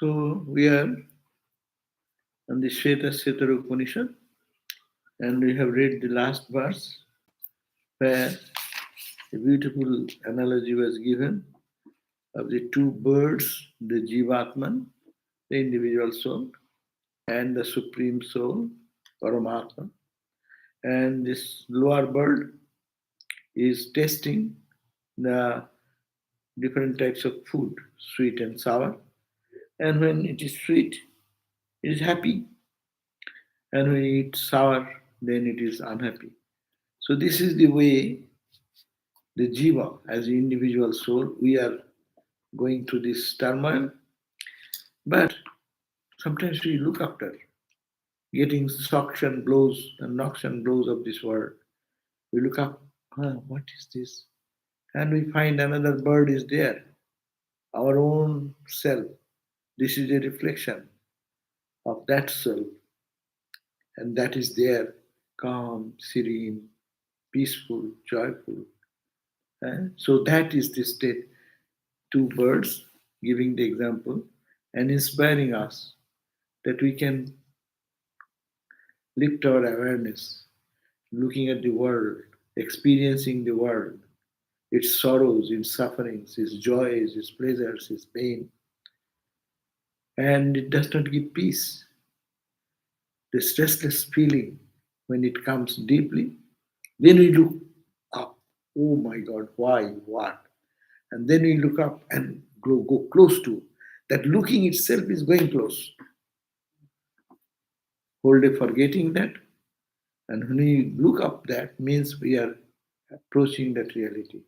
So we are on the Shwetashwatara Upanishad, and we have read the last verse where a beautiful analogy was given of the two birds, the Jivatman, the individual soul, and the supreme soul, Paramatma. And this lower bird is tasting the different types of food, sweet and sour. And when it is sweet, it is happy. And when it is sour, then it is unhappy. So this is the way the jiva, as the individual soul, we are going through this turmoil. But sometimes we look after getting shocks and blows and knocks and blows of this world. We look up, what is this? And we find another bird is there, our own self. This is a reflection of that self, and that is there, calm, serene, peaceful, joyful. So that is the state. Two birds giving the example and inspiring us that we can lift our awareness, looking at the world, experiencing the world, its sorrows, its sufferings, its joys, its pleasures, its pain. And it does not give peace. This restless feeling, when it comes deeply, then we look up. Oh my God, why, what? And then we look up and go close to. That looking itself is going close. Whole day forgetting that. And when we look up, that means we are approaching that reality.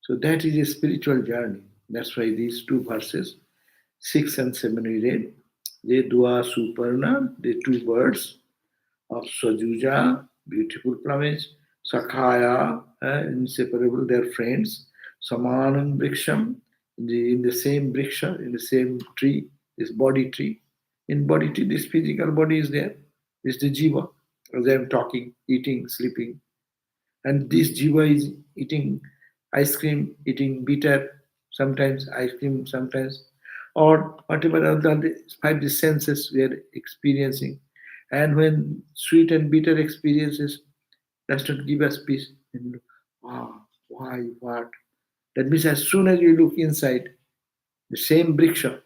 So that is a spiritual journey. That's why these two verses, 6 and 7 we read. They dua suparna, the two birds of Swajuja, beautiful plumage, Sakhaya, inseparable, their friends, Samanam Briksham, in the same briksha, in the same tree, this body tree. In body tree, this physical body is there. This is the jiva, as I am talking, eating, sleeping. And this jiva is eating ice cream, eating bitter, sometimes ice cream, sometimes, or whatever other five the senses we are experiencing. And when sweet and bitter experiences does not give us peace, then wow, why, what? That means as soon as you look inside, the same briksha,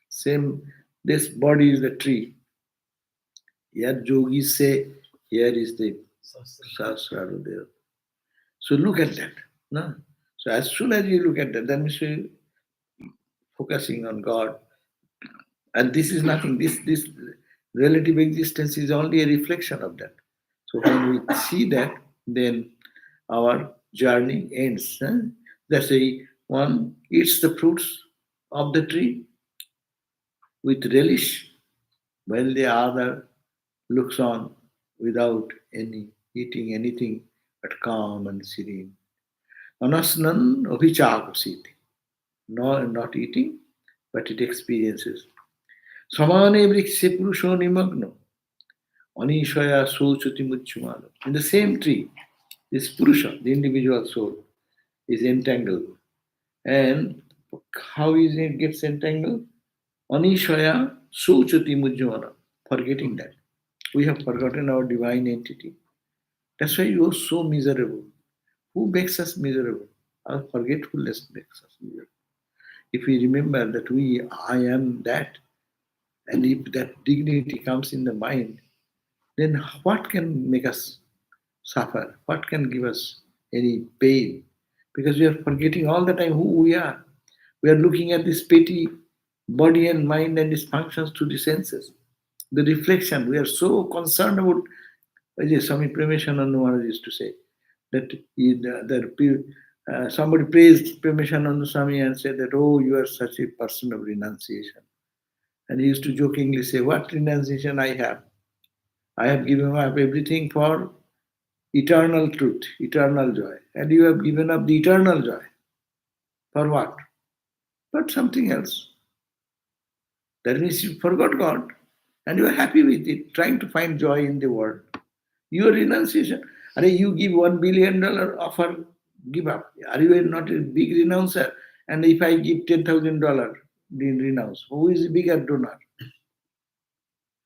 same, this body is the tree. Yet yogis say, here is the Sahasrara. So look at that. No? So as soon as you look at that, that means you're focusing on God. And this is nothing. This relative existence is only a reflection of that. So when we see that, then our journey ends. That's why one eats the fruits of the tree with relish, while the other looks on without any eating anything but calm and serene. Anasnan abhichakasiti. No, not eating, but it experiences. Samane vrikshe purusho nimagno. Anishaya sochuti muchumalo. In the same tree, this purusha, the individual soul, is entangled. And how is it gets entangled? Anishaya sochuti mujjumala. Forgetting that. We have forgotten our divine entity. That's why you are so miserable. Who makes us miserable? Our forgetfulness makes us miserable. If we remember that I am that, and if that dignity comes in the mind, then what can make us suffer? What can give us any pain? Because we are forgetting all the time who we are. We are looking at this petty body and mind and its functions through the senses. The reflection, we are so concerned about, as Swami Premishananda Maharaj used to say, that somebody praised Premishananda Swami and said that, oh, you are such a person of renunciation. And he used to jokingly say, what renunciation I have? I have given up everything for eternal truth, eternal joy. And you have given up the eternal joy. For what? But something else. That means you forgot God and you are happy with it, trying to find joy in the world. Your renunciation. You give $1 billion offer, give up. Are you not a big renouncer? And if I give $10,000, renounce? Who is the bigger donor?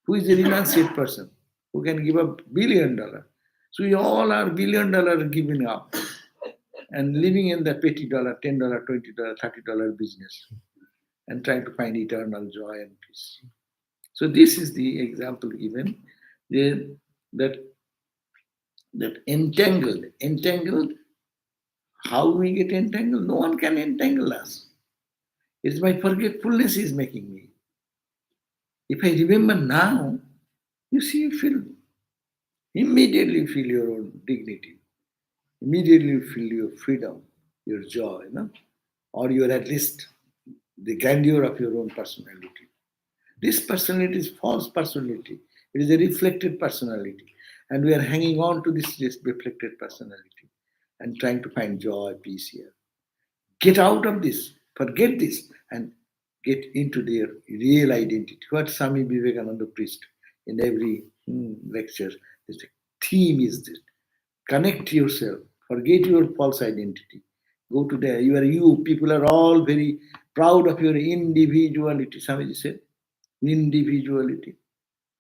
Who is the renunciate person who can give $1 billion? So we all are $1 billion giving up and living in the petty dollar, $10, $20, $30 business and trying to find eternal joy and peace. So this is the example given there, that entangled. How we get entangled? No one can entangle us. It's my forgetfulness is making me. If I remember now, you see, immediately feel your own dignity. Immediately you feel your freedom, your joy, or you are at least the grandeur of your own personality. This personality is false personality. It is a reflected personality. And we are hanging on to this reflected personality and trying to find joy, peace here. Get out of this, forget this, and get into their real identity. What Swami Vivekananda preached in every lecture, the theme is this. Connect yourself, forget your false identity. Go to there, you are you. People are all very proud of your individuality. Swamiji said, individuality.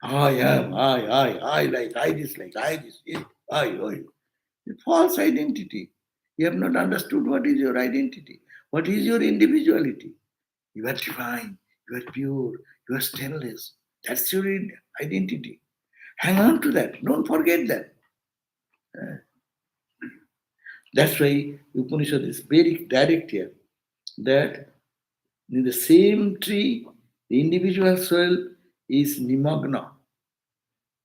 I am, I like, I dislike, I this, I. False identity. You have not understood what is your identity. What is your individuality? You are divine, you are pure, you are stainless. That's your identity. Hang on to that. Don't forget that. That's why Upanishad is very direct here. That in the same tree, the individual soul is nimagna,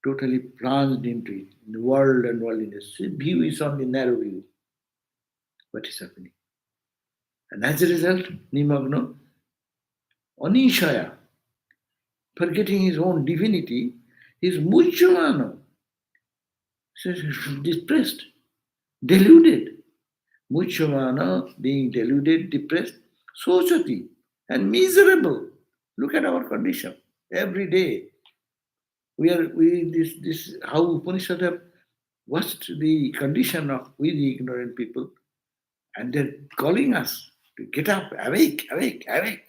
totally plunged into it, in the world and worldliness. View is only narrow view. What is happening? And as a result, nimagna, anishaya, forgetting his own divinity, is muchamana, depressed, deluded. Muchamana, being deluded, depressed, sochati, and miserable. Look at our condition every day. This how Upanishad have watched the condition of we the ignorant people, and they're calling us to get up, awake, awake, awake,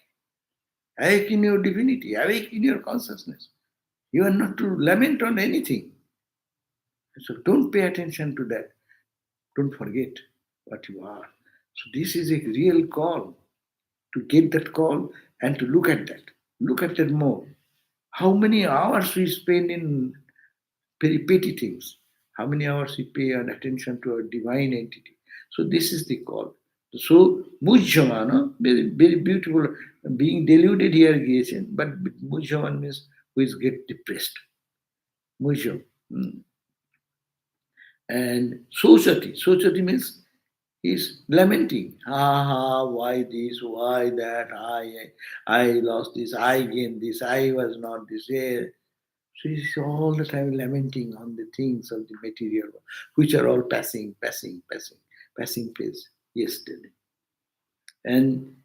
awake in your divinity, awake in your consciousness. You are not to lament on anything. So don't pay attention to that. Don't forget what you are. So this is a real call to get that call and to look at that. Look at that more. How many hours we spend in very petty things? How many hours we pay attention to our divine entity? So this is the call. So mujjamana, very, very beautiful. Being deluded here, but mujjaman means who is get depressed. Mujjam. And Sochati means he's lamenting. Why this, why that, I lost this, I gained this, I was not this. Yeah. So he's all the time lamenting on the things of the material world, which are all passing phase yesterday. And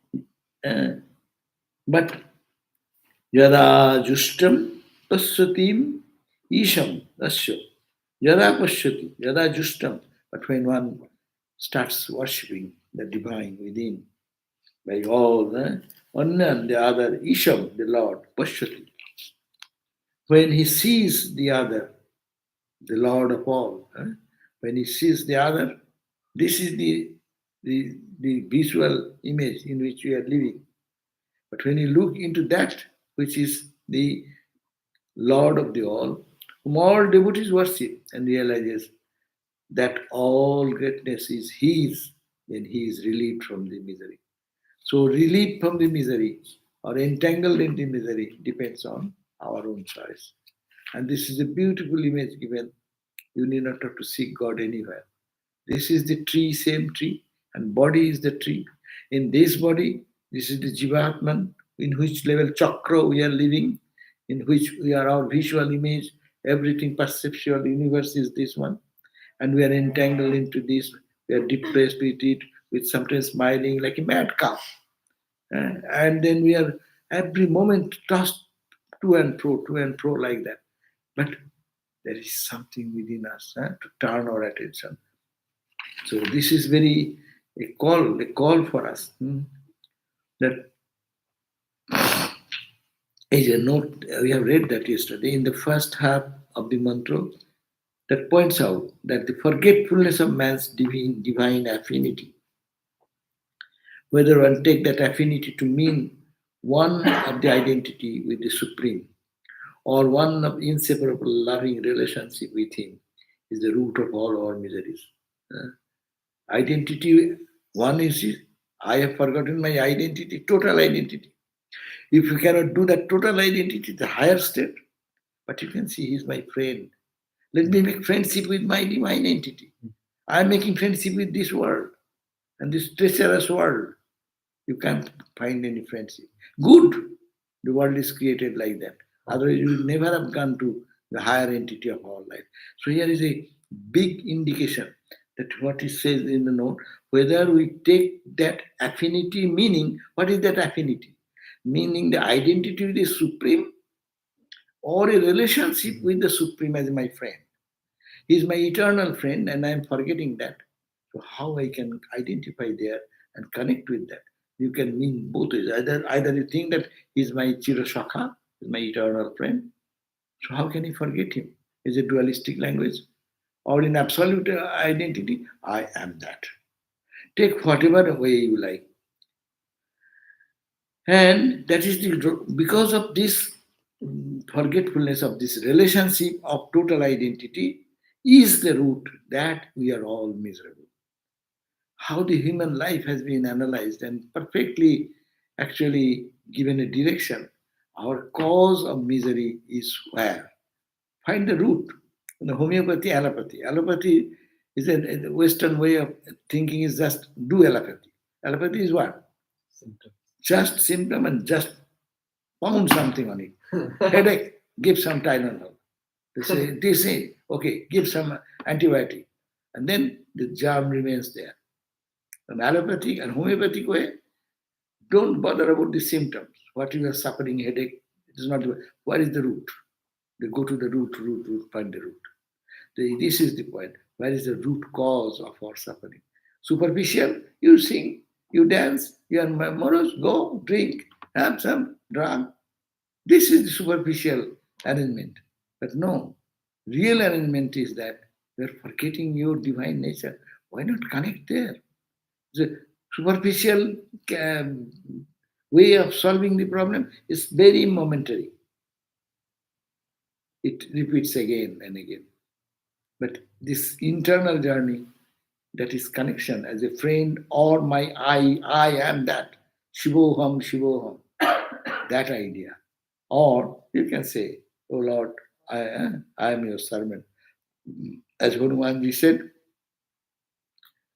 but yada justam tasyatim isham asya yada pashyati yada justam. But when one starts worshipping the divine within by all, one and the other, isham, the Lord, pashyati. When he sees the other, the Lord of all, when he sees the other, this is the visual image in which we are living. But when you look into that which is the Lord of the all, whom all devotees worship and realizes that all greatness is his, then he is relieved from the misery. So relief from the misery or entangled in the misery depends on our own choice. And this is a beautiful image given. You need not have to seek God anywhere. This is the tree, same tree, and body is the tree. In this body, this is the Jivatman, in which level chakra we are living, in which we are our visual image, everything perceptual universe is this one. And we are entangled into this, we are depressed with it, with sometimes smiling like a mad cow. And then we are every moment tossed to and fro like that. But there is something within us to turn our attention. So this is very a call for us that As a note, we have read that yesterday in the first half of the mantra that points out that the forgetfulness of man's divine affinity, whether one take that affinity to mean one of the identity with the Supreme or one of inseparable loving relationship with Him, is the root of all our miseries. Uh, Identity, one is I have forgotten my identity, total identity. If you cannot do that total identity, the higher state, but you can see He is my friend. Let me make friendship with my divine entity. I am making friendship with this world and this treacherous world. You can't find any friendship. Good. The world is created like that. Otherwise, you will never have gone to the higher entity of our life. So here is a big indication that what it says in the note, whether we take that affinity meaning, what is that affinity? Meaning the identity with the Supreme or a relationship with the Supreme as my friend. He is my eternal friend and I am forgetting that. So how I can identify there and connect with that? You can mean both ways. Either you think that he is my Chirashakha, is my eternal friend. So how can you forget him? Is it dualistic language? Or in absolute identity, I am that. Take whatever way you like. And that is the because of this forgetfulness of this relationship of total identity is the root that we are all miserable. How the human life has been analyzed and perfectly actually given a direction. Our cause of misery is where? Find the root. Homeopathy, allopathy. Allopathy is a Western way of thinking is just do allopathy. Allopathy is what? Symptom. Just symptom and just pound something on it. Headache, give some Tylenol. They say, okay, give some antibiotic. And then the germ remains there. An allopathic and homeopathic way, don't bother about the symptoms. What you are suffering, headache, it is not. What is the root? They go to the root, find the root. This is the point. Where is the root cause of our suffering? Superficial, you sing, you dance, you are morose, go, drink, have some drug. This is the superficial arrangement. But no, real arrangement is that you are forgetting your divine nature. Why not connect there? The superficial um, way of solving the problem is very momentary. It repeats again and again. But this internal journey, that is connection as a friend or my I am that. Shivoham, Shivoham. That idea. Or you can say, Oh Lord, I am your servant. As Hanumanji said,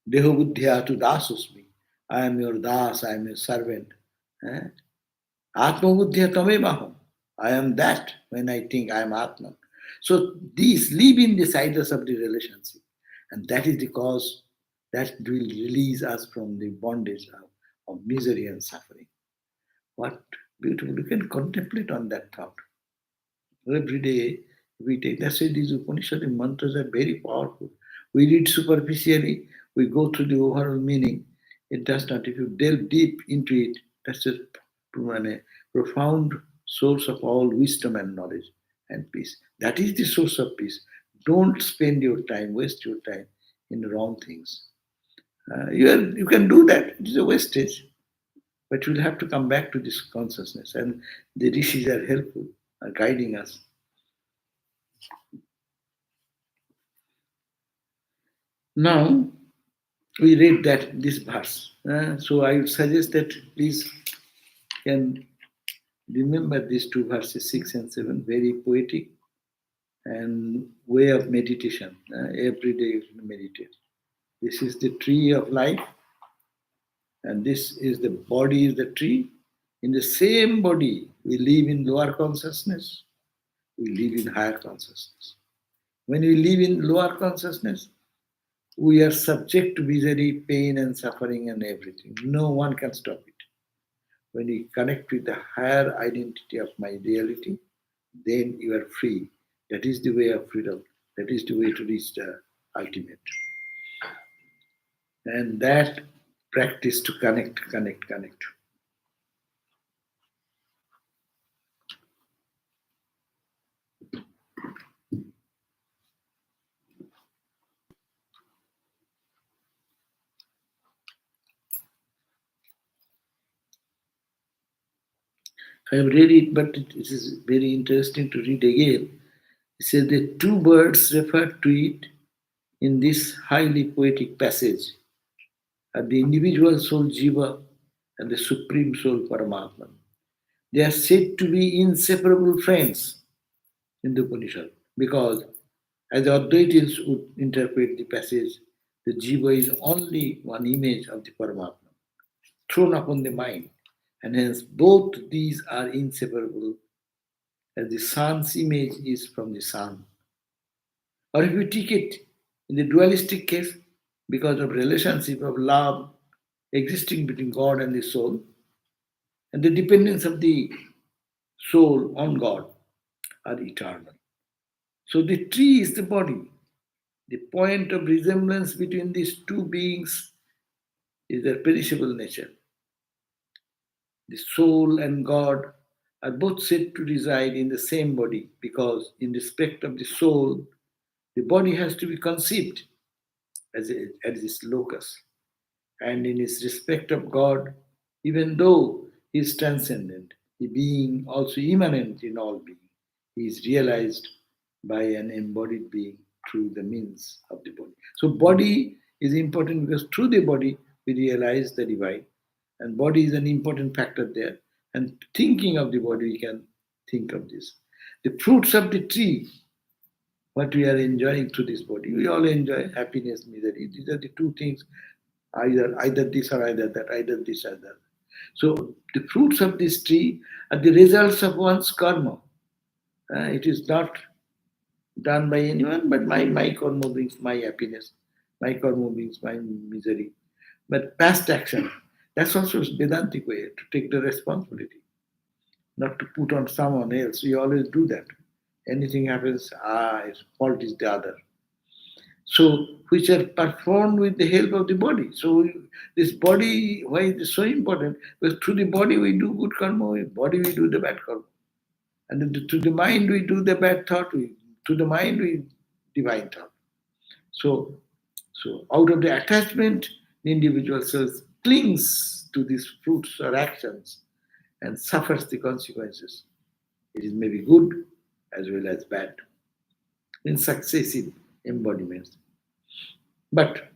Deho buddhya tu dasosmi. I am your das, I am your servant. Eh? Atma buddhya tamevaham. I am that when I think I am Atman. So these live in the silence of the relationship. And that is the cause that will release us from the bondage of misery and suffering. What beautiful. You can contemplate on that thought. Every day we take, that's why these Upanishad mantras are very powerful. We read superficially, we go through the overall meaning. It does not. If you delve deep into it, that's a profound source of all wisdom and knowledge and peace. That is the source of peace. Don't spend your time, waste your time in the wrong things. You can do that. It is a wastage. But you'll have to come back to this consciousness. And the rishis are helpful, are guiding us. Now, we read that this verse. So I would suggest that please can remember these two verses, 6 and 7, very poetic and way of meditation. Every day you meditate. This is the tree of life, and this is the body is the tree. In the same body, we live in lower consciousness, we live in higher consciousness. When we live in lower consciousness, we are subject to misery, pain, and suffering, and everything. No one can stop it. When you connect with the higher identity of my reality, then you are free. That is the way of freedom. That is the way to reach the ultimate. And that practice to connect. I have read it, but it is very interesting to read again. It says the two birds referred to it in this highly poetic passage are the individual soul Jiva and the supreme soul Paramatman. They are said to be inseparable friends in the Upanishad because, as the Advaitins would interpret the passage, the Jiva is only one image of the Paramatma thrown upon the mind, and hence both these are inseparable as the sun's image is from the sun. Or if we take it in the dualistic case, because of relationship of love existing between God and the soul, and the dependence of the soul on God are eternal. So the tree is the body. The point of resemblance between these two beings is their perishable nature. The soul and God are both said to reside in the same body because, in respect of the soul, the body has to be conceived as its locus. And in his respect of God, even though he is transcendent, he being also immanent in all being, he is realized by an embodied being through the means of the body. So body is important because through the body we realize the divine, and body is an important factor there. And thinking of the body, we can think of this. The fruits of the tree, what we are enjoying through this body, we all enjoy happiness, misery. These are the two things, either this or either that, either this or that. So the fruits of this tree are the results of one's karma. It is not done by anyone, but my karma brings my happiness, my karma brings my misery. But past action, that's also Vedantic way to take the responsibility, not to put on someone else. We always do that. Anything happens, fault is the other. So, which are performed with the help of the body. So, this body, why is it so important? Because through the body we do good karma, with body we do the bad karma. And then through the mind we do the bad thought, through the mind we divine thought. So, so out of the attachment, the individual self clings to these fruits or actions and suffers the consequences. It is maybe good as well as bad in successive embodiments. But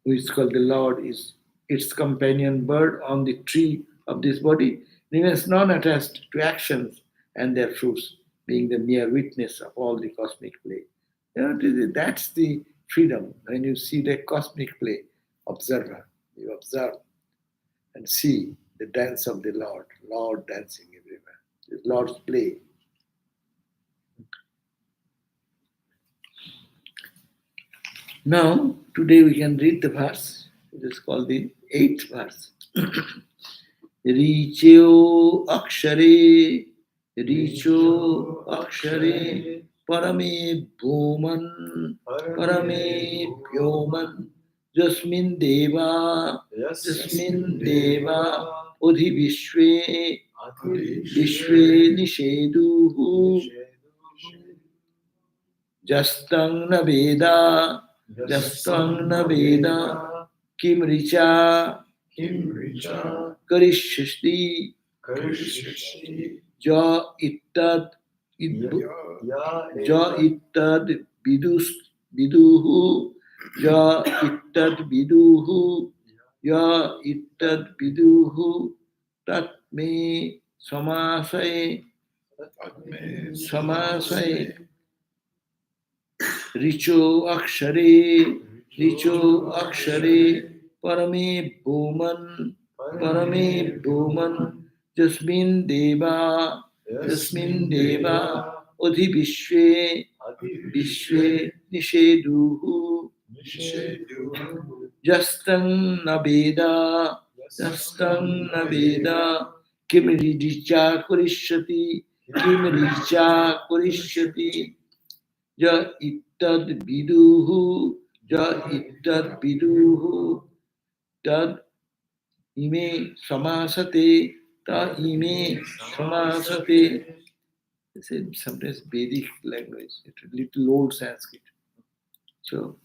who is called the Lord is its companion bird on the tree of this body, remains non attached to actions and their fruits, being the mere witness of all the cosmic play. That's the freedom. When you see the cosmic play, observer, you observe and see the dance of the Lord, Lord dancing everywhere. The Lord's play. Now, today we can read the verse. It is called the eighth verse. Richo akshare, Richo akshare, Parame bhuman, Parame bhyoman, Jasmin deva, Jasmin deva, Odhi vishwe, Vishwe nisheduhu, Jastang na Veda, Jastang na Veda, Kim Richa, Karishshti, Ja ittad, Ja ittad viduhu, Ja ittad viduhu, Ja ittad viduhu, Tat me samasai, samasai, Richo akshare, Richo akshare, Parame bhuman, Parame bhuman, Jasmin deva, Jasmin deva, Odhi vishwe, Vishwe nisheduhu, Jastan naveda, Jastan naveda, Kim richa kurishyati, Kim richa kurishyati, Ja ittad viduhu, ja ittad viduhu, tad ime samasate, ta ime samasate. They say sometimes Vedic language, it's a little old Sanskrit. So,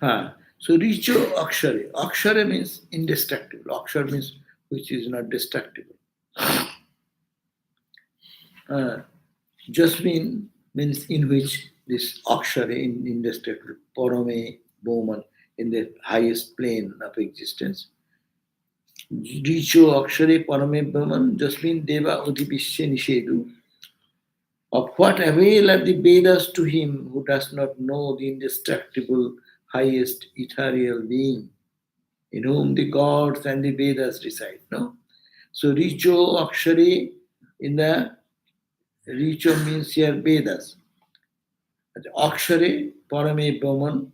So Richo Akshare. Akshare means indestructible. Akshar means which is not destructible. Uh, Jasmine means in which this Akshare in indestructible. Parame Bowman in the highest plane of existence. Richo Akshare Parame Bowman Jasmine Deva Udibishya Nishedu. Of what avail are the Vedas to him who does not know the indestructible, highest ethereal being, in whom the gods and the Vedas reside? No? So Richo Akshare in the Richo means here Vedas. Akshare Parame Brahman.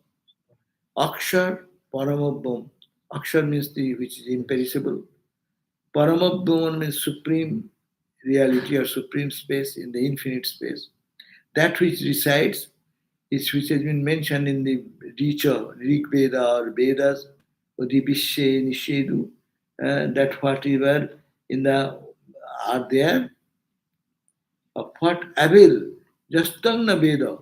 Akshar Paramabham. Akshar means the which is imperishable. Paramabham means supreme reality or supreme space in the infinite space. That which resides is which has been mentioned in the Richa, Rig Veda or Vedas, or the Vishe, Nishedu, that whatever in the are there, of what avail, just Tangna Veda,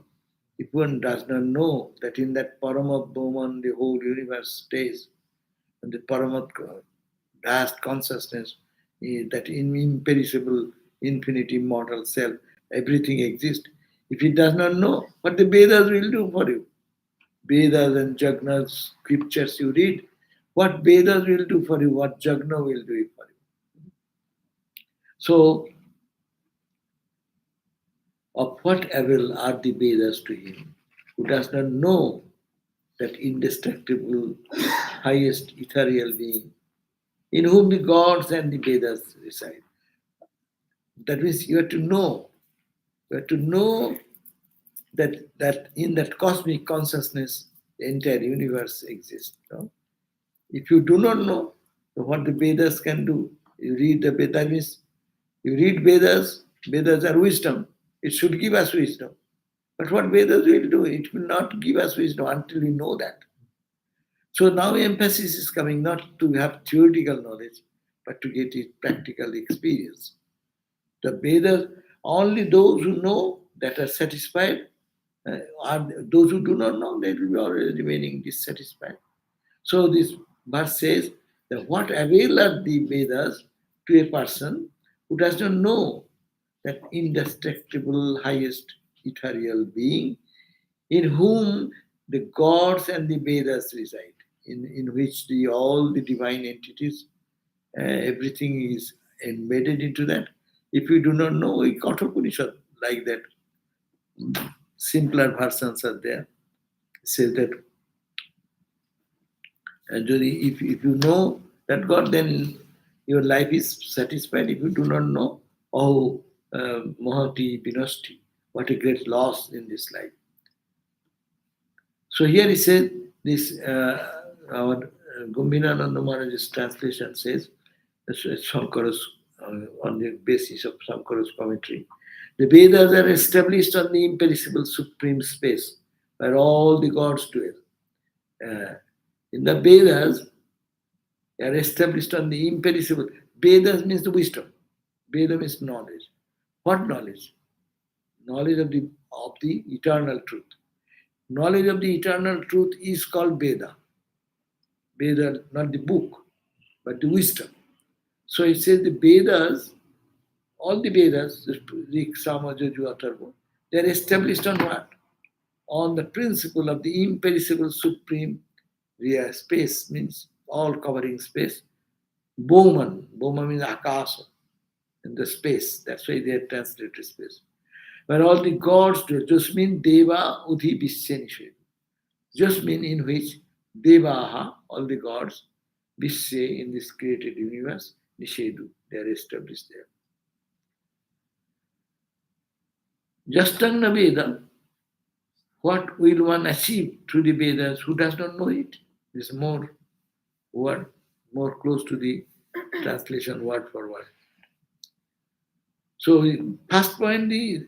if one does not know that in that Parama Bhuman the whole universe stays, and the Paramat vast consciousness, that imperishable, infinite, immortal self, everything exists. If he does not know, what the Vedas will do for you? Vedas and Jagna's scriptures you read, what Vedas will do for you, what Jagna will do it for you. So, of what avail are the Vedas to him who does not know that indestructible, highest ethereal being, in whom the gods and the Vedas reside? That means you have to know. You have to know that in that cosmic consciousness, the entire universe exists. No? If you do not know what the Vedas can do, you read the Vedas, that means you read Vedas, Vedas are wisdom. It should give us wisdom. But what Vedas will do, it will not give us wisdom until we know that. So now emphasis is coming not to have theoretical knowledge, but to get it practical experience. The Vedas, only those who know that are satisfied, are those who do not know, they will be always remaining dissatisfied. So this verse says that what avail are the Vedas to a person who does not know that indestructible, highest ethereal being in whom the gods and the Vedas reside, in which all the divine entities, everything is embedded into that. If we do not know, we Katha Upanishad like that. Simpler versions are there. Says that if you know that God, then your life is satisfied. If you do not know, oh, Mahati Vinasti, what a great loss in this life. So here he says, this our Gombinananda Maharaj's translation says, Shankara's, on the basis of Shankara's commentary, the Vedas are established on the imperishable supreme space where all the gods dwell. In the Vedas, they are established on the imperishable. Vedas means the wisdom. Veda means knowledge. What knowledge? Knowledge of the eternal truth. Knowledge of the eternal truth is called Veda. Veda, not the book, but the wisdom. So it says the Vedas, all the Vedas, Rik, Sama, Yaju, Atharva, they are established on what? On the principle of the imperishable supreme real space, means all covering space. Bowman means Akasa, in the space. That's why they are translated space. Where all the gods do, just mean Deva Udhi Vishya. Just mean in which Devaha, all the gods, Vishya in this created universe, Nishedu, they are established there. Justanga Veda, what will one achieve through the Vedas who does not know it? Is more word, more close to the translation word for word. So first point, the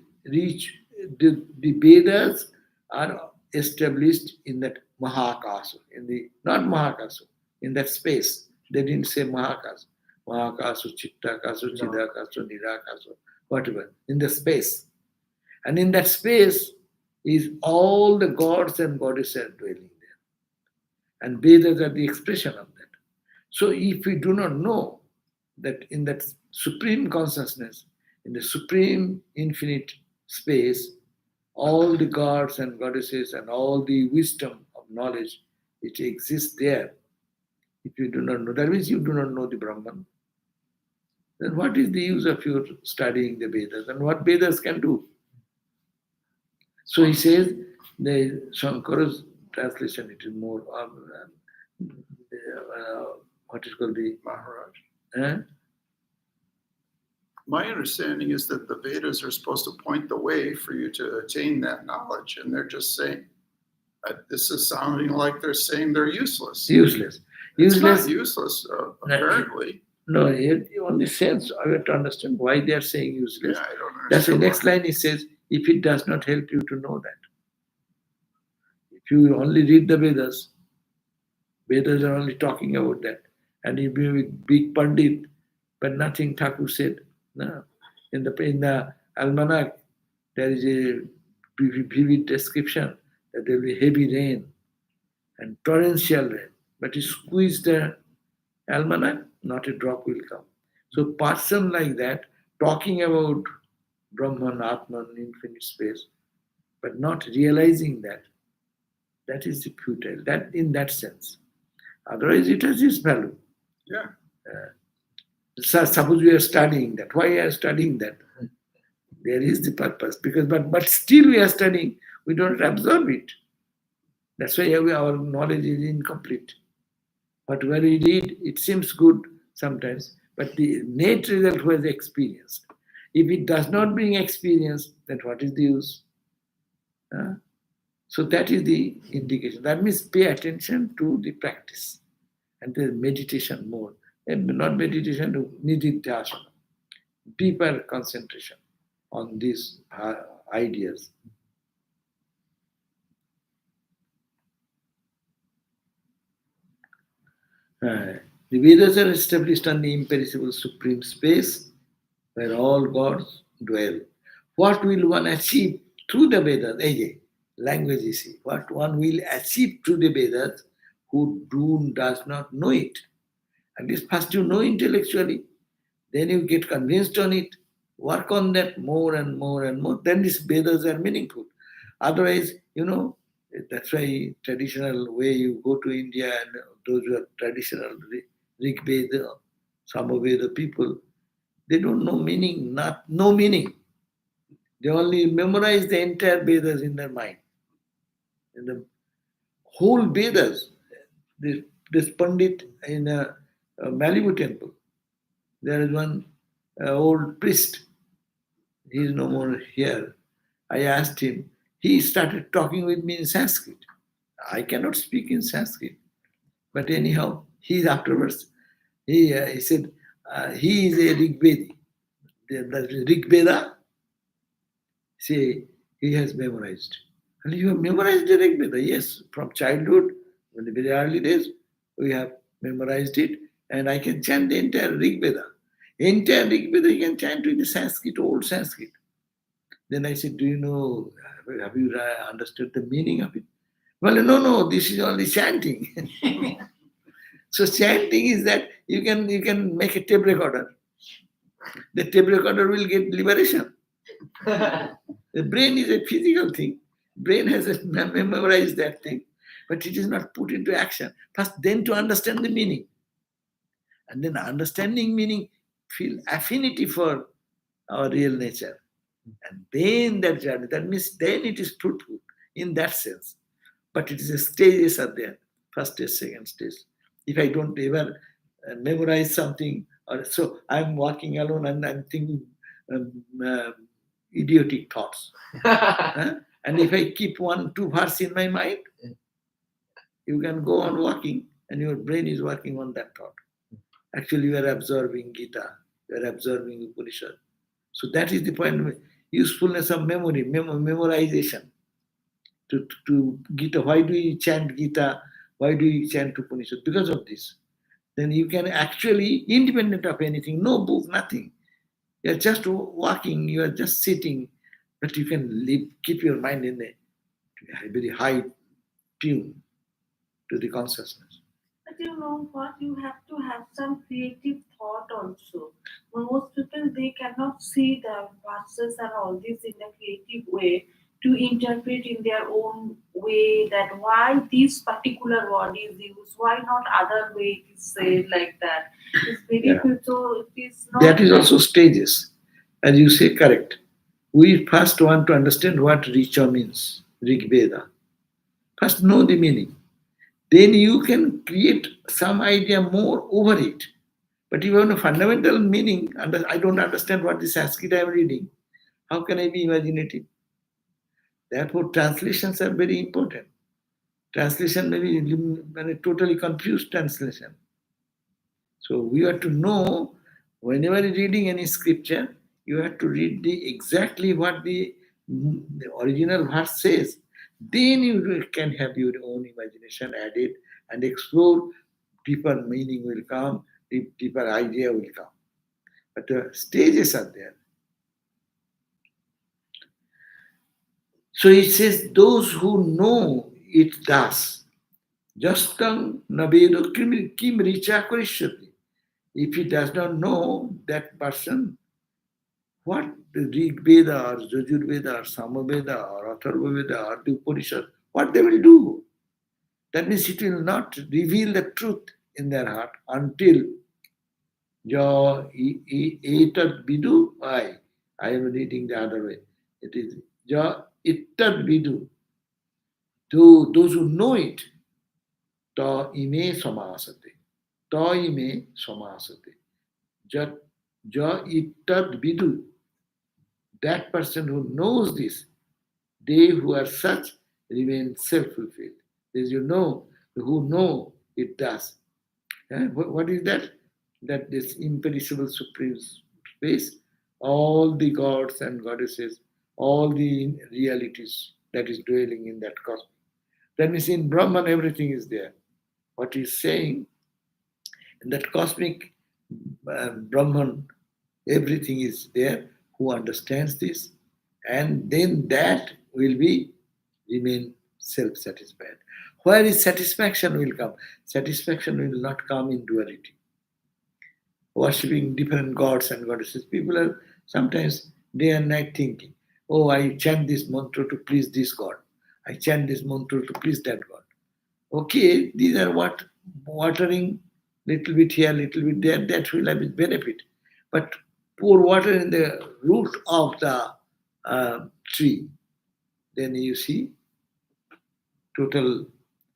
Vedas are established in that Mahakasa, in the not Mahakasa, in that space. They didn't say Mahakasa. Mahakasa, Chittakasa, Chidakasa, Nirakasa, whatever, in the space. And in that space is all the gods and goddesses are dwelling there. And Vedas are the expression of that. So if we do not know that in that supreme consciousness, in the supreme infinite space, all the gods and goddesses and all the wisdom of knowledge which exists there, if you do not know, that means you do not know the Brahman. Then what is the use of your studying the Vedas and what Vedas can do? So he says, the Shankara's translation, it is more what is called the Maharaj. eh? My understanding is that the Vedas are supposed to point the way for you to attain that knowledge, and they're just saying, this is sounding like they're saying they're useless. Useless. It's Useless. not useless, apparently. No, you only sense, I have to understand why they are saying useless. Yeah, I don't understand. That's the next line he says, if it does not help you to know that. If you only read the Vedas, Vedas are only talking about that. And you be a big Pandit, but nothing Thakur said. No. In the almanac, there is a vivid description that there will be heavy rain and torrential rain. But you squeeze the almanac, not a drop will come. So person like that, talking about Brahman, Atman, infinite space, but not realizing that, that is the futile. That in that sense. Otherwise, it has its value. Yeah. So suppose we are studying that. Why are studying that? There is the purpose. Because but still we are studying. We don't absorb it. That's why our knowledge is incomplete. Whatever we read, it seems good sometimes, but the net result was experienced. If it does not bring experience, then what is the use? So that is the indication. That means pay attention to the practice and the meditation more. And not meditation, nididhyasana. Deeper concentration on these ideas. The Vedas are established on the imperishable supreme space where all gods dwell. What will one achieve through the Vedas? Language you see. What one will achieve through the Vedas who does not know it. At least first you know intellectually, then you get convinced on it, work on that more and more and more, then these Vedas are meaningful. Otherwise, that's why traditional way you go to India and those who are traditional Rig Veda, Samaveda people, they don't know meaning, no meaning. They only memorize the entire Vedas in their mind. In the whole Vedas, this Pandit in a Malibu temple, there is one old priest. He is no more here. I asked him. He started talking with me in Sanskrit. I cannot speak in Sanskrit. But anyhow, he afterwards, he said, he is a Rigvedi. The Rigveda, see, he has memorized. And you have memorized the Rigveda? Yes, from childhood, in the very early days, we have memorized it. And I can chant the entire Rigveda. Entire Rigveda you can chant with the Sanskrit, old Sanskrit. Then I said, do you know, have you understood the meaning of it? Well, no, this is only chanting. So chanting is that you can make a tape recorder. The tape recorder will get liberation. The brain is a physical thing. Brain has memorized that thing, but it is not put into action. First, then to understand the meaning. And then understanding meaning, feel affinity for our real nature. And then that journey, that means then it is fruitful in that sense. But it is a stages are there. First stage, second stage. If I don't ever memorize something, or so I'm walking alone and I'm thinking idiotic thoughts. And if I keep 1-2 verse in my mind, you can go on walking and your brain is working on that thought. Actually, you are absorbing Gita, you are absorbing Upanishad. So that is the point. Usefulness of memory, memorization. To Gita. Why do we chant Gita? Why do we chant Upanishad? Because of this. Then you can actually, independent of anything, no book, nothing. You are just walking, you are just sitting, but you can keep your mind in a very high tune to the consciousness. But you know what? You have to have some creative thought also. Most people they cannot see the verses and all this in a creative way to interpret in their own way that why this particular word is used, why not other way it is said like that. It's very Yeah. good. So it is That not is like also stages. As you say, correct. We first want to understand what Richa means, Rig Veda. First know the meaning. Then you can create some idea more over it. But if you have a fundamental meaning, I don't understand what the Sanskrit I am reading. How can I be imaginative? Therefore, translations are very important. Translation may be a totally confused translation. So we have to know whenever you're reading any scripture, you have to read the exactly what the original verse says. Then you can have your own imagination added and explore. Deeper meaning will come, deeper idea will come. But the stages are there. So it says, those who know it thus, Jastam Navedo Kim Richa Karishyati. If he does not know that person, what the Rig Veda or Jajur Veda or Samaveda or Atharva Veda or the Upanishad, what they will do? That means it will not reveal the truth in their heart until Ja Etat Bidu. I am reading the other way. It is Ja Itat Bidu. Those who know it, Ta ime samasate. Ta ime samasate. Ja, ja Itat Bidu. That person who knows this, they who are such remain self-fulfilled. As you know, who know it does. What is that? That this imperishable supreme space, all the gods and goddesses, all the realities that is dwelling in that cosmos. That means in Brahman everything is there. What he's saying, in that cosmic Brahman, everything is there who understands this, and then that will be remain self-satisfied. Where is satisfaction will come? Satisfaction will not come in duality. Worshipping different gods and goddesses. People are sometimes day and night thinking, oh, I chant this mantra to please this god. I chant this mantra to please that god. Okay, these are what watering little bit here, little bit there, that will have its benefit. But pour water in the root of the tree, then you see total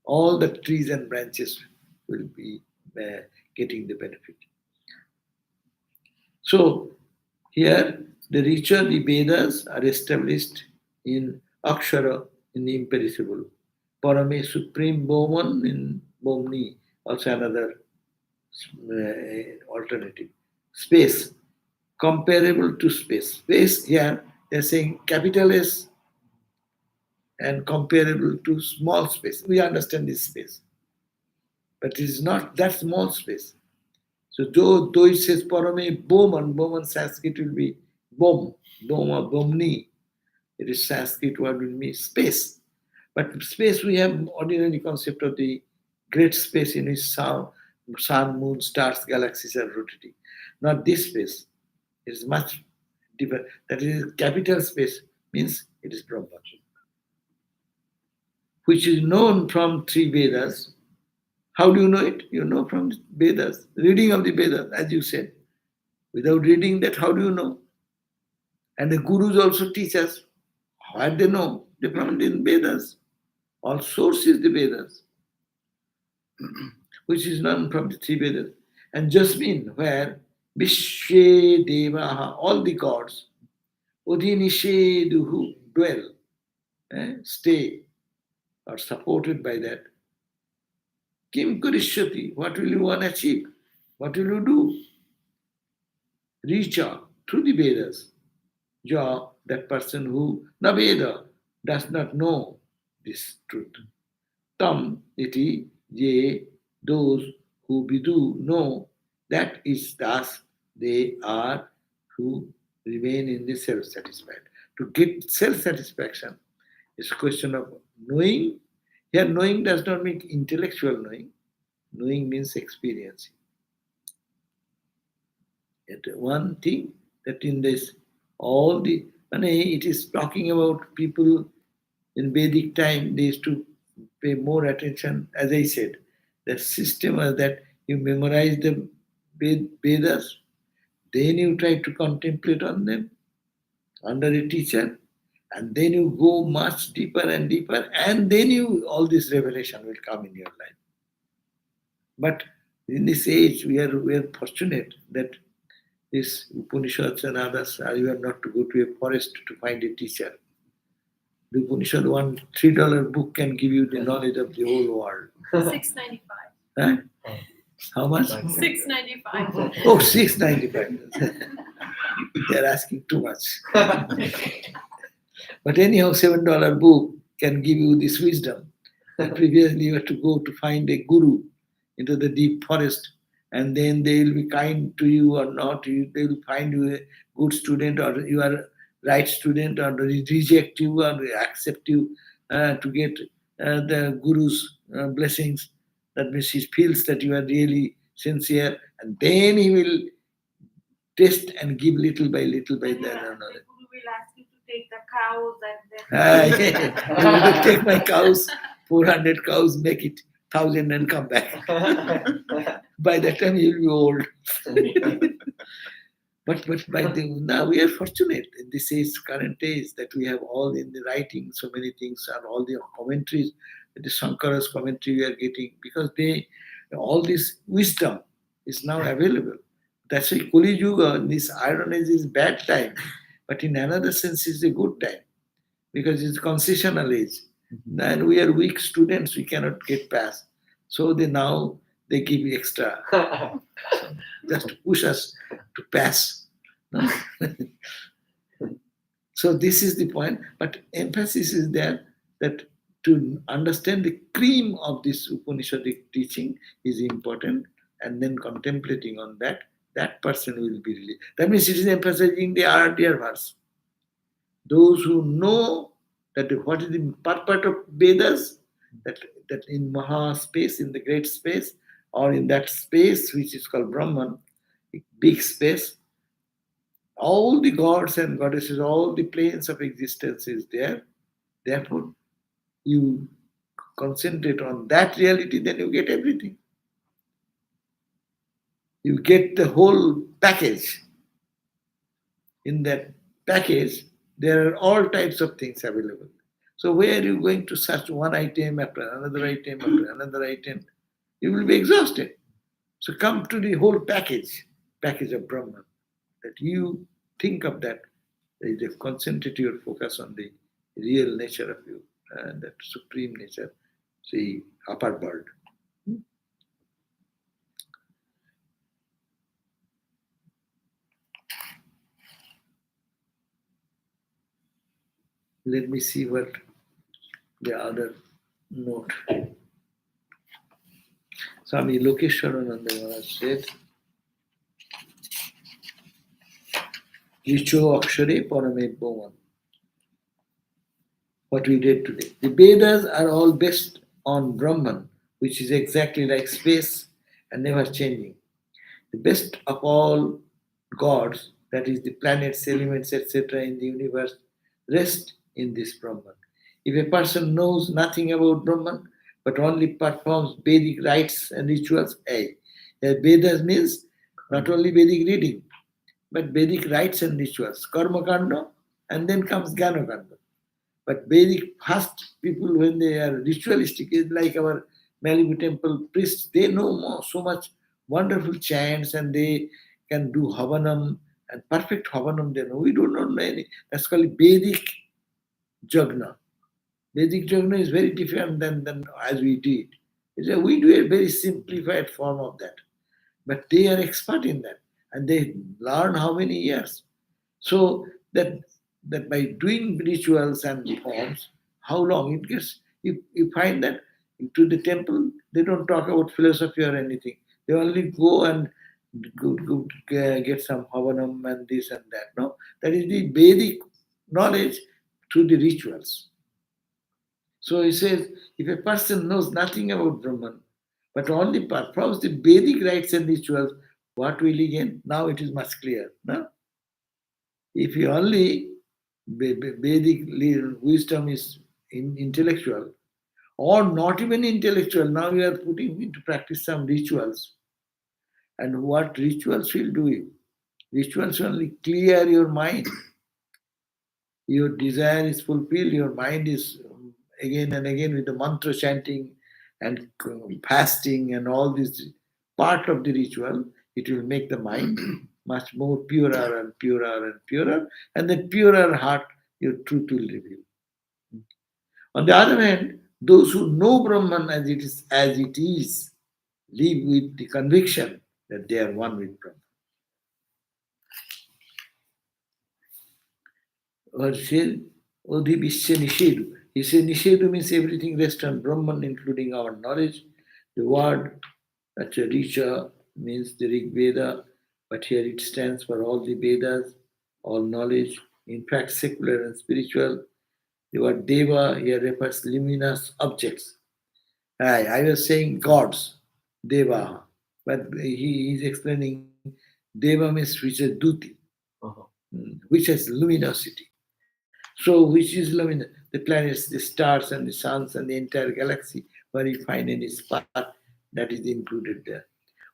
all the trees and branches will be uh, getting the benefit. So here the richer the Vedas are established in Akshara, in the imperishable. Parame supreme Bhuvan in Bhumni, also another alternative. Space, comparable to space. Space here, they're saying capital S and comparable to small space. We understand this space, but it is not that small space. So though it says Parame Bhuvan Sanskrit will be Bom, Boma, Bomni. It is Sanskrit word will mean space. But space we have ordinary concept of the great space in which sun, moon, stars, galaxies are rotating. Not this space. It is much deeper. That is capital space means it is Brahma, which is known from three Vedas. How do you know it? You know from Vedas, reading of the Vedas, as you said. Without reading that, how do you know? And the gurus also teach us. How they know? They found in Vedas. All source is the Vedas, which is known from the three Vedas. And Jasmine, where Vishwe Devaha, all the gods, Udhinisheduhu, dwell, stay, are supported by that. Kim Kurishyati, what will you want to achieve? What will you do? Reach out through the Vedas. Ja, that person who Naveda does not know this truth. Tam iti ye, those who vidu know, that is thus they are who remain in the self-satisfied. To get self-satisfaction is a question of knowing Here, knowing does not mean intellectual knowing. Knowing means experiencing. One thing that in this, all the, it is talking about people in Vedic time, they used to pay more attention, as I said, the system was that you memorize the Vedas, then you try to contemplate on them under a teacher, and then you go much deeper and deeper, and then you all this revelation will come in your life. But in this age, we are fortunate that these Upanishads and others, you are not to go to a forest to find a teacher. The Upanishad, one $3 book can give you the knowledge of the whole world. $6.95. Huh? How much? $6.95. Oh, 695. They are asking too much. But anyhow, $7 book can give you this wisdom. Previously, you had to go to find a guru into the deep forest, and then they will be kind to you or not. They will find you a good student, or you are right student, or reject you or accept you to get the guru's blessings. That means he feels that you are really sincere, and then he will test and give little by little by Then that. the guru will ask you to take the cows and Yeah. You will take my cows, 400 cows, make it 1,000 and come back. By that time you'll be old. But now we are fortunate in this age, current age, that we have all in the writing so many things, and all the commentaries, the Shankara's commentary we are getting, because all this wisdom is now available. That's why Kali Yuga, this Iron Age is bad time, but in another sense it's a good time, because it's concessional age. And we are weak students, we cannot get past. So they give extra, just to push us to pass. No? So this is the point, but emphasis is there that to understand the cream of this Upanishadic teaching is important, and then contemplating on that person will be really. That means it is emphasizing the earlier verse. Those who know that what is the purport of Vedas, that in Maha space, in the great space, or in that space which is called Brahman, big space, all the gods and goddesses, all the planes of existence is there. Therefore, you concentrate on that reality, then you get everything. You get the whole package. In that package, there are all types of things available. So where are you going to search one item after another item after another item? You will be exhausted. So come to the whole package of Brahman, that you think of that, you concentrate your focus on the real nature of you, that supreme nature, the upper world. Let me see what the other note. Swami Lokeshwarananda Maharaj said, Richo Akshare Parame Bhavan. What we did today. The Vedas are all based on Brahman, which is exactly like space and never changing. The best of all gods, that is the planets, elements, etc. in the universe, rest in this Brahman. If a person knows nothing about Brahman, but only performs Vedic rites and rituals, Vedas means not only Vedic reading, but Vedic rites and rituals, Karma Kanda, and then comes Jnana Kanda. But Vedic first people, when they are ritualistic, is like our Malibu temple priests, they know so much wonderful chants, and they can do Havanam, and perfect Havanam they know. We do not know any. That's called Vedic Jagna. Vedic Jagna is very different than as we do it. We do a very simplified form of that. But they are expert in that, and they learn how many years. So that by doing rituals and forms, how long it gets, you find that to the temple, they don't talk about philosophy or anything. They only go and get some havanam and this and that. No, that is the Vedic knowledge through the rituals. So he says, if a person knows nothing about Brahman, but only performs the Vedic rites and rituals, what will he gain? Now it is much clear. No? If you only Vedic wisdom is intellectual, or not even intellectual, now you are putting into practice some rituals. And what rituals will do you? Rituals only clear your mind. Your desire is fulfilled, your mind is again and again with the mantra chanting and fasting and all this part of the ritual, it will make the mind much more purer and purer and purer, and that purer heart, your truth will reveal. On the other hand, those who know Brahman as it is, live with the conviction that they are one with Brahman. Or says, Odhi Vishya Nishedu. He says Nishedu means everything rests on Brahman, including our knowledge. The word Richa means the Rig Veda, but here it stands for all the Vedas, all knowledge, in fact, secular and spiritual. The word Deva here refers luminous objects. I was saying gods, Deva, but he is explaining Deva means which is Duti, which has luminosity. So, which is luminous? The planets, the stars, and the suns, and the entire galaxy, where we find any spark that is included there.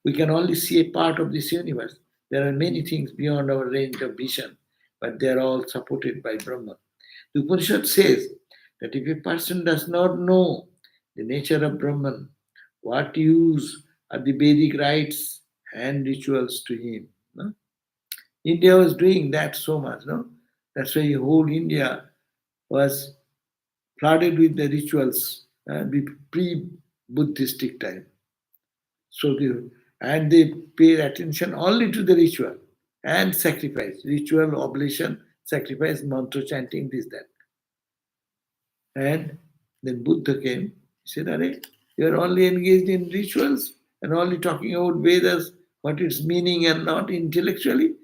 We can only see a part of this universe. There are many things beyond our range of vision, but they are all supported by Brahman. The Upanishad says that if a person does not know the nature of Brahman, what use are the Vedic rites and rituals to him? No? India was doing that so much, no? That's why whole India was flooded with the rituals pre-Buddhistic time. So they paid attention only to the ritual and sacrifice, ritual, oblation, sacrifice, mantra chanting, this, that. And then Buddha came, he said, Are you are only engaged in rituals and only talking about Vedas, what its meaning and not intellectually.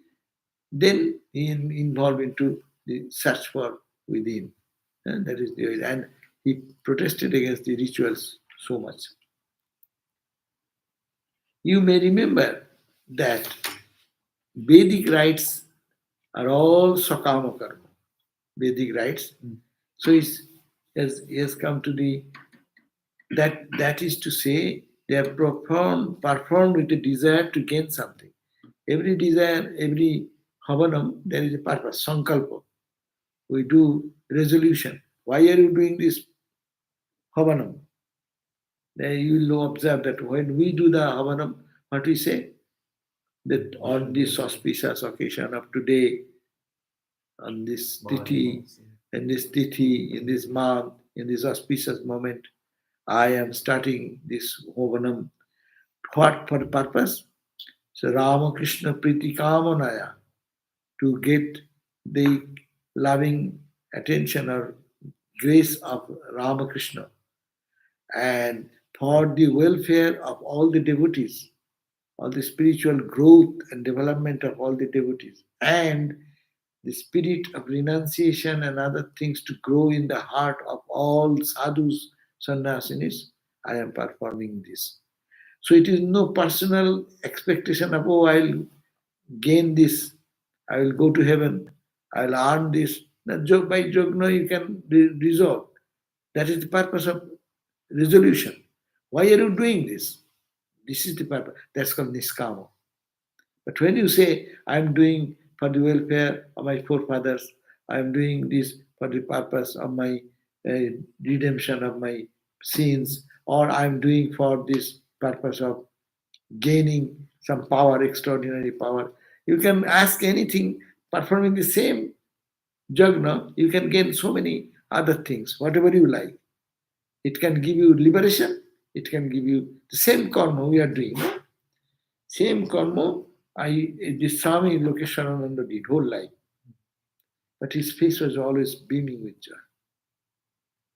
Then he involved into the search for within. And that is the and he protested against the rituals so much. You may remember that Vedic rites are all Sakama Karma. Vedic rites. So he has come to the that is to say they are performed with a desire to gain something. Every desire, every havanam, there is a purpose, sankalpa. We do resolution. Why are you doing this havanam? Then you will observe that when we do the havanam, what we say? That on this auspicious occasion of today, on this tithi, in this month, in this auspicious moment, I am starting this havanam. What for the purpose? So Ramakrishna Priti Kamanaya, to get the loving attention or grace of Ramakrishna, and for the welfare of all the devotees, all the spiritual growth and development of all the devotees, and the spirit of renunciation and other things to grow in the heart of all sadhus, sannyasinis, I am performing this. So it is no personal expectation of, oh, I'll gain this, I will go to heaven, I'll earn this. By jogna you can resolve. That is the purpose of resolution. Why are you doing this? This is the purpose. That's called niskama. But when you say, I'm doing for the welfare of my forefathers, I'm doing this for the purpose of my redemption of my sins, or I'm doing for this purpose of gaining some power, extraordinary power, you can ask anything, performing the same jagna, you can gain so many other things, whatever you like. It can give you liberation, it can give you the same karma we are doing. Same karma the Swami Lokeswarananda did whole life. But his face was always beaming with joy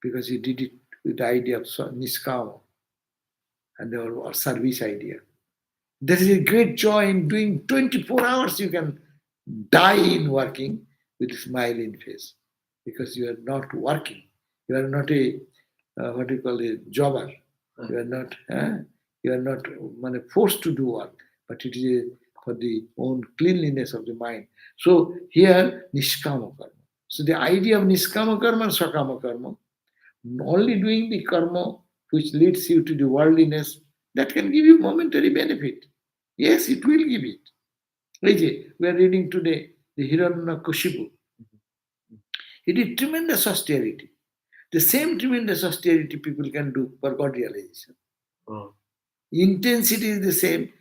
because he did it with the idea of niskama and the service idea. There is a great joy in doing 24 hours. You can die in working with a smile in face because you are not working. You are not a what do you call it, jobber. You are not, forced to do work, but it is for the own cleanliness of the mind. So here, nishkama karma. So the idea of niskama karma and sakama karma, only doing the karma which leads you to the worldliness, that can give you momentary benefit. Yes, it will give it. We are reading today the Hiranyakashipu. He did tremendous austerity. The same tremendous austerity people can do for God realization. Intensity is the same,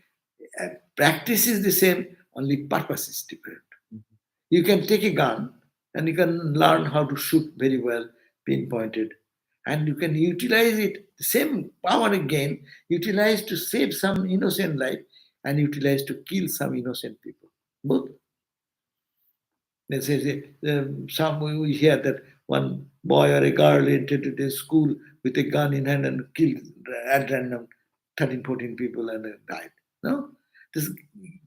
practice is the same, only purpose is different. You can take a gun and you can learn how to shoot very well, pinpointed, and you can utilize it, the same power again, utilize to save some innocent life and utilize to kill some innocent people. Both. They say, some we hear that one boy or a girl entered a school with a gun in hand and killed at random 13, 14 people and died. No? This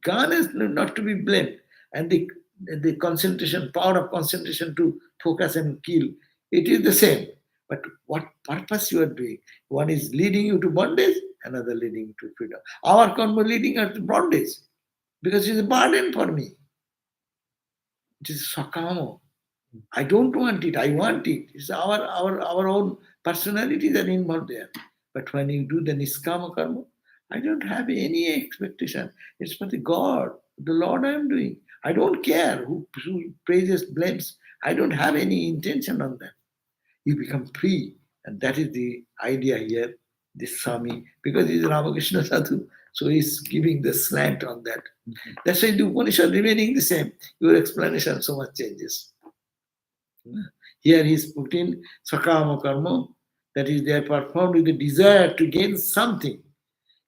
gun is not to be blamed. And the concentration, power of concentration to focus and kill, it is the same. But what purpose you are doing? One is leading you to bondage, another leading you to freedom. Our karma leading us to bondage because it's a burden for me. It is sakamo. I don't want it. I want it. It's our own personality that involved there. But when you do the niskama karma, I don't have any expectation. It's for the God, the Lord I am doing. I don't care who praises, blames. I don't have any intention on that. You become free. And that is the idea here, this Swami, because he's Ramakrishna Sadhu, so he's giving the slant on that. That's why the Upanishad remaining the same. Your explanation so much changes. Here he's put in sakama karma, that is, they are performed with the desire to gain something.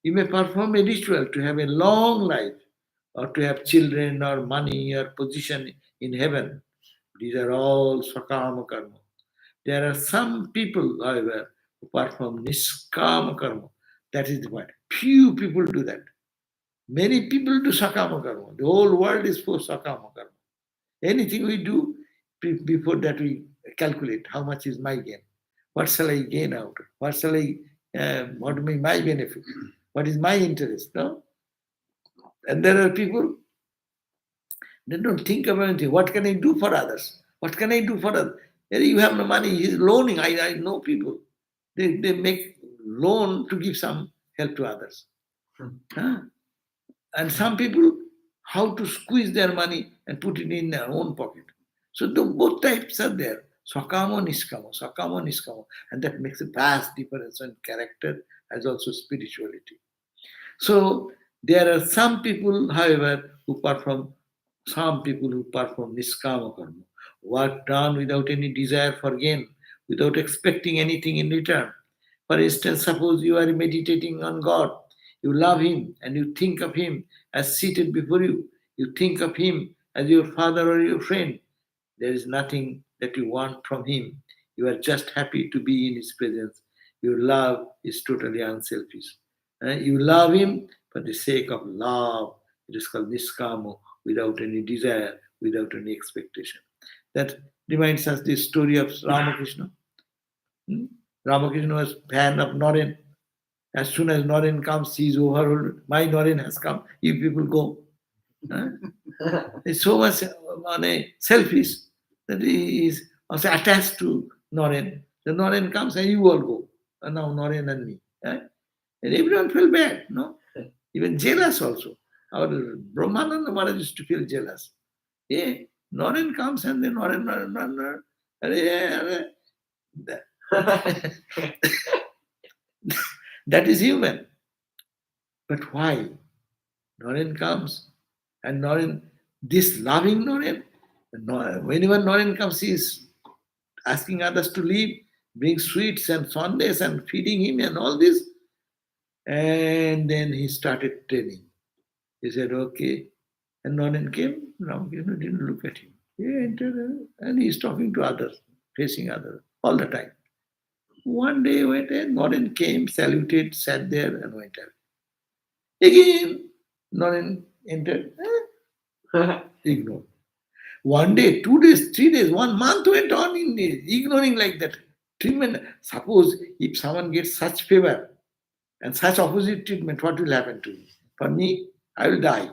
You may perform a ritual to have a long life, or to have children, or money, or position in heaven. These are all sakama karma. There are some people, however, who perform niskama karma. That is the point. Few people do that. Many people do sakama karma. The whole world is for sakama karma. Anything we do, before that we calculate how much is my gain. What shall I gain out? What shall I? What will be my benefit? What is my interest? No. And there are people, they don't think about anything. What can I do for others? What can I do for others? You have no money. He's loaning. I know people. They make loan to give some help to others. Huh? And some people, how to squeeze their money and put it in their own pocket. So both types are there. Sakamo, niskamo. And that makes a vast difference in character as also spirituality. So there are some people, however, who perform niskama karma, work done without any desire for gain, without expecting anything in return. For instance, suppose you are meditating on God, you love Him and you think of Him as seated before you. You think of Him as your father or your friend. There is nothing that you want from Him. You are just happy to be in His presence. Your love is totally unselfish. You love Him for the sake of love. It is called niskamo, without any desire, without any expectation. That reminds us the story of Ramakrishna. Ramakrishna was fan of Naren. As soon as Naren comes, he is overruled. My Naren has come. You people go. It's so much selfish that he is also attached to Naren. The Naren comes and you all go. And now Naren and me. And everyone felt bad, no? Even jealous also. Our Brahmananda Maharaj used to feel jealous. Yeah, Naren comes and then Naren. That is human. But why? Naren comes and Naren, this loving Naren, whenever Naren comes, he is asking others to leave, bring sweets and sundaes and feeding him and all this. And then he started training. He said, okay. And Naren came, Ramakrishna didn't look at him. He entered and he's talking to others, facing others all the time. One day went and Naren came, saluted, sat there and went away. Again, Naren entered, ignored. One day, 2 days, 3 days, 1 month went on in ignoring like that, Suppose if someone gets such favor and such opposite treatment, what will happen to me? For me, I will die.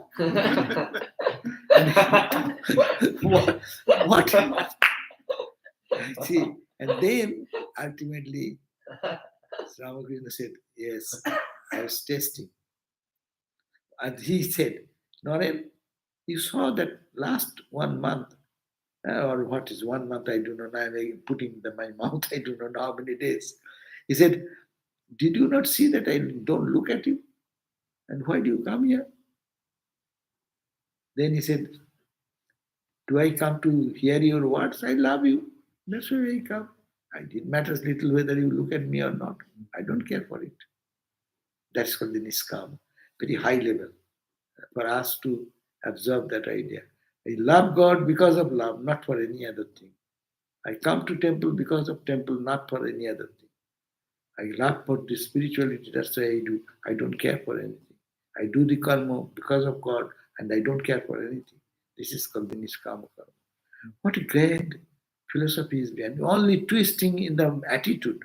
what? See, and then ultimately, Ramakrishna said, yes, I was testing. And he said, Noren, you saw that last 1 month, or what is 1 month, I do not know, I'm putting in my mouth, I do not know how many days. He said, did you not see that I don't look at you? And why do you come here? Then he said, do I come to hear your words? I love you. That's why I come. It matters little whether you look at me or not. I don't care for it. That's called the niskam, very high level for us to absorb that idea. I love God because of love, not for any other thing. I come to temple because of temple, not for any other thing. I love for the spirituality, that's why I do. I don't care for anything. I do the karma because of God and I don't care for anything. This is called the niskama karma. What a grand philosophy is behind. Only twisting in the attitude.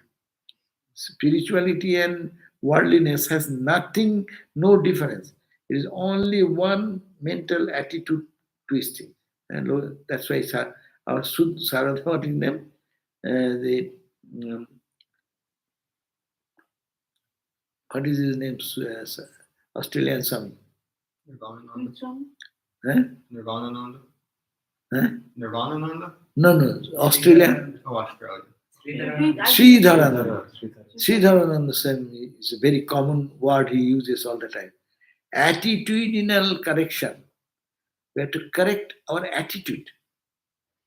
Spirituality and worldliness has nothing, no difference. It is only one mental attitude twisting. And that's why our Saradhamati name, the what is his name? Australian Swami. Which one? Huh? Nirvanananda? Huh? Nirvanananda? No, Australia. Oh, Australia. Sridharananda. Sridharananda Swami is a very common word he uses all the time. Attitudinal correction. We have to correct our attitude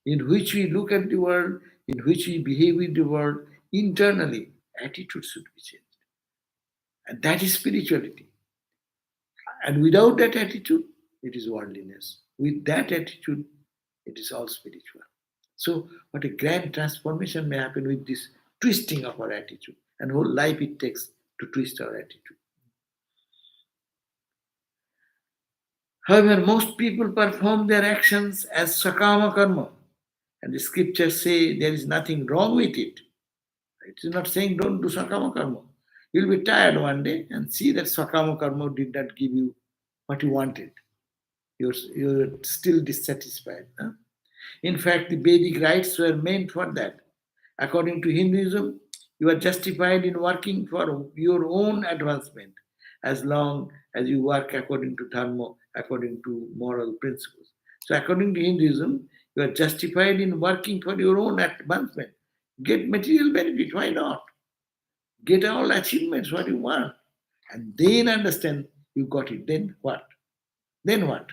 in which we look at the world, in which we behave with the world. Internally, attitude should be changed. And that is spirituality. And without that attitude, it is worldliness. With that attitude, it is all spiritual. So, what a grand transformation may happen with this twisting of our attitude, and whole life it takes to twist our attitude. However, most people perform their actions as sakama karma, and the scriptures say there is nothing wrong with it. It is not saying don't do sakama karma. You'll be tired one day and see that sakama karma did not give you what you wanted. You're still dissatisfied. Huh? In fact, the Vedic rites were meant for that. According to Hinduism, you are justified in working for your own advancement as long as you work according to dharma, according to moral principles. So, according to Hinduism, you are justified in working for your own advancement. Get material benefit, why not? Get all achievements, what you want. And then understand you got it. Then what? Then what?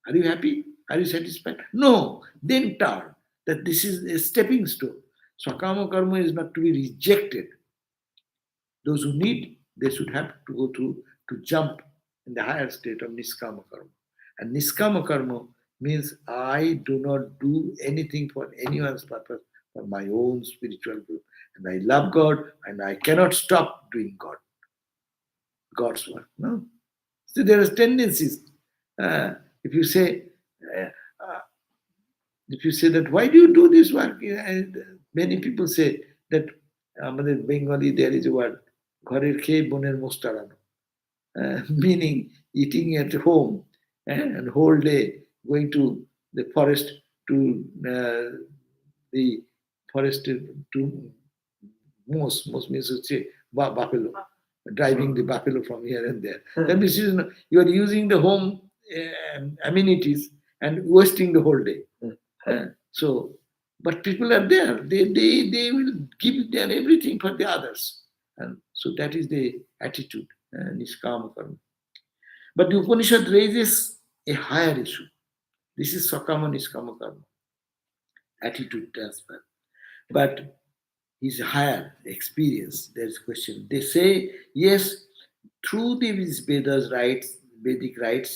Are you happy? Are you satisfied? No. Then turn that this is a stepping stone. Sakama karma is not to be rejected. Those who need, they should have to go through to jump in the higher state of niskama karma. And niskama karma means I do not do anything for anyone's purpose, for my own spiritual growth. And I love God and I cannot stop doing God's work. No. So there are tendencies. If you say, uh, uh, that why do you do this work? And many people say that আমাদের Bengali there is a word ঘরের খেয়ে বোনের মোষ তাড়ানো, meaning eating at home and whole day going to the forest to the forest to moose means buffalo, driving the buffalo from here and there. That means you are using the home amenities and wasting the whole day. So, but people are there. They will give their everything for the others. And so that is the attitude, niskama karma. But the Upanishad raises a higher issue. This is sakama niskama karma, attitude transfer. But is higher experience. There's a question. They say, yes, through these Vedas rites, Vedic rites,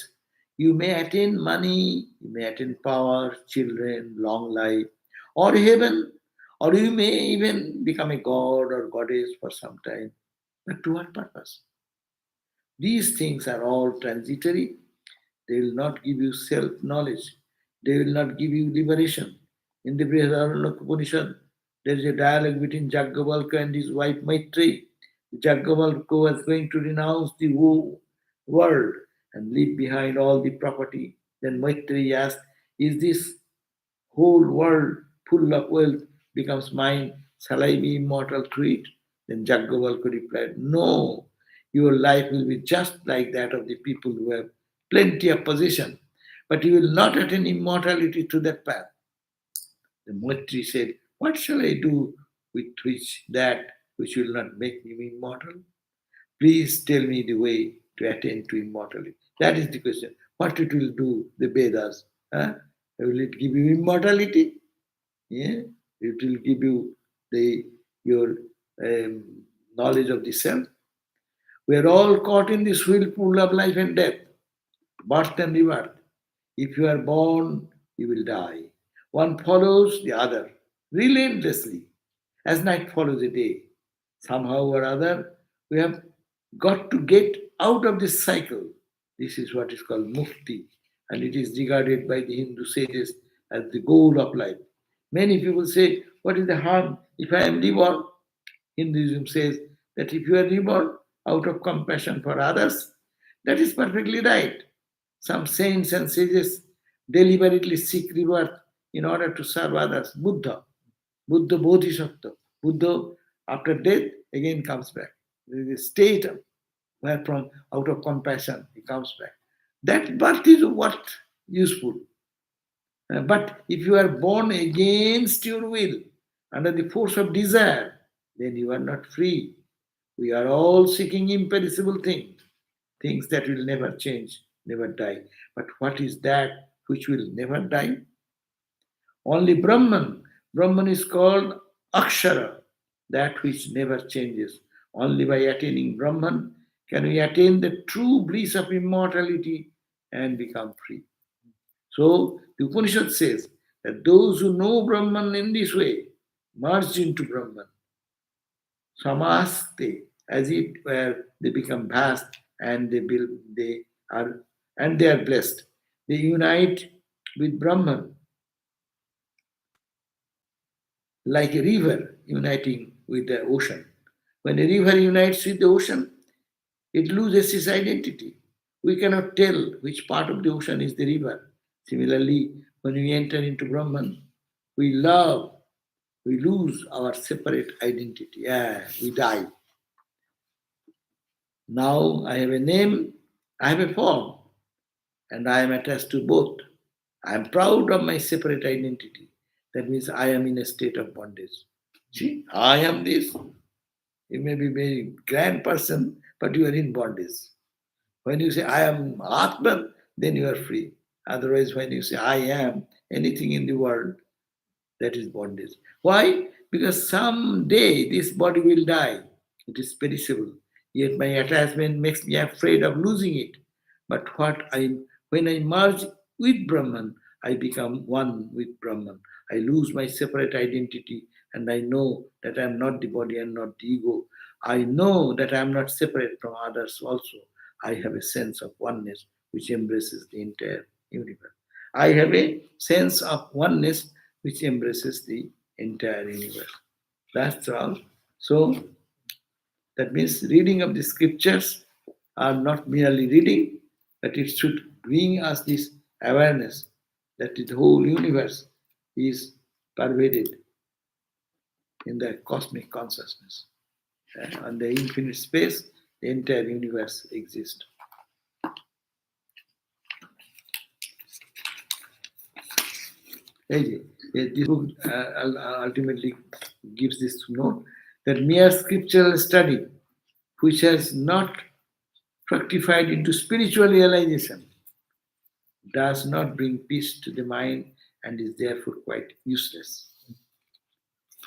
you may attain money, you may attain power, children, long life, or heaven, or you may even become a god or goddess for some time. But to what purpose? These things are all transitory. They will not give you self-knowledge. They will not give you liberation. In the Brihadaranyaka Upanishad, There is a dialogue between Jaggavalka and his wife Maitri. Jaggavalka was going to renounce the world and leave behind all the property. Then Maitri asked, is this whole world full of wealth becomes mine? Shall I be immortal through it? Then Jaggavalka replied, no, your life will be just like that of the people who have plenty of possession, but you will not attain immortality through that path. The Maitri said, what shall I do with which will not make me immortal? Please tell me the way to attain to immortality. That is the question. What it will do, the Vedas? Huh? Will it give you immortality? Yeah? It will give you your um, knowledge of the self. We are all caught in this whirlpool of life and death, birth and rebirth. If you are born, you will die. One follows the other relentlessly, as night follows the day. Somehow or other, we have got to get out of this cycle. This is what is called mukti, and it is regarded by the Hindu sages as the goal of life. Many people say, what is the harm if I am reborn? Hinduism says that if you are reborn out of compassion for others, that is perfectly right. Some saints and sages deliberately seek rebirth in order to serve others. Buddha Bodhisattva. Buddha, after death, again comes back. There is a state where from out of compassion he comes back. That birth is what useful. But if you are born against your will, under the force of desire, then you are not free. We are all seeking imperishable things, things that will never change, never die. But what is that which will never die? Only Brahman. Brahman is called Akshara, that which never changes. Only by attaining Brahman can we attain the true bliss of immortality and become free. So the Upanishad says that those who know Brahman in this way merge into Brahman. Samaste, as it were, they become vast and they are and they are blessed. They unite with Brahman like a river uniting with the ocean. When a river unites with the ocean, it loses its identity. We cannot tell which part of the ocean is the river. Similarly, when we enter into Brahman, we lose our separate identity. Yeah, we die. Now I have a name, I have a form, and I am attached to both. I am proud of my separate identity. That means I am in a state of bondage. See, I am this. You may be a very grand person, but you are in bondage. When you say I am Atman, then you are free. Otherwise, when you say I am anything in the world, that is bondage. Why? Because someday this body will die. It is perishable. Yet my attachment makes me afraid of losing it. But when I merge with Brahman, I become one with Brahman. I lose my separate identity and I know that I am not the body and not the ego. I know that I am not separate from others also. I have a sense of oneness which embraces the entire universe. I have a sense of oneness which embraces the entire universe. That's all. So that means reading of the scriptures are not merely reading, but it should bring us this awareness that the whole universe is pervaded in the cosmic consciousness. And the infinite space, the entire universe exists. This book ultimately gives this to know that mere scriptural study, which has not fructified into spiritual realization, does not bring peace to the mind and is therefore quite useless.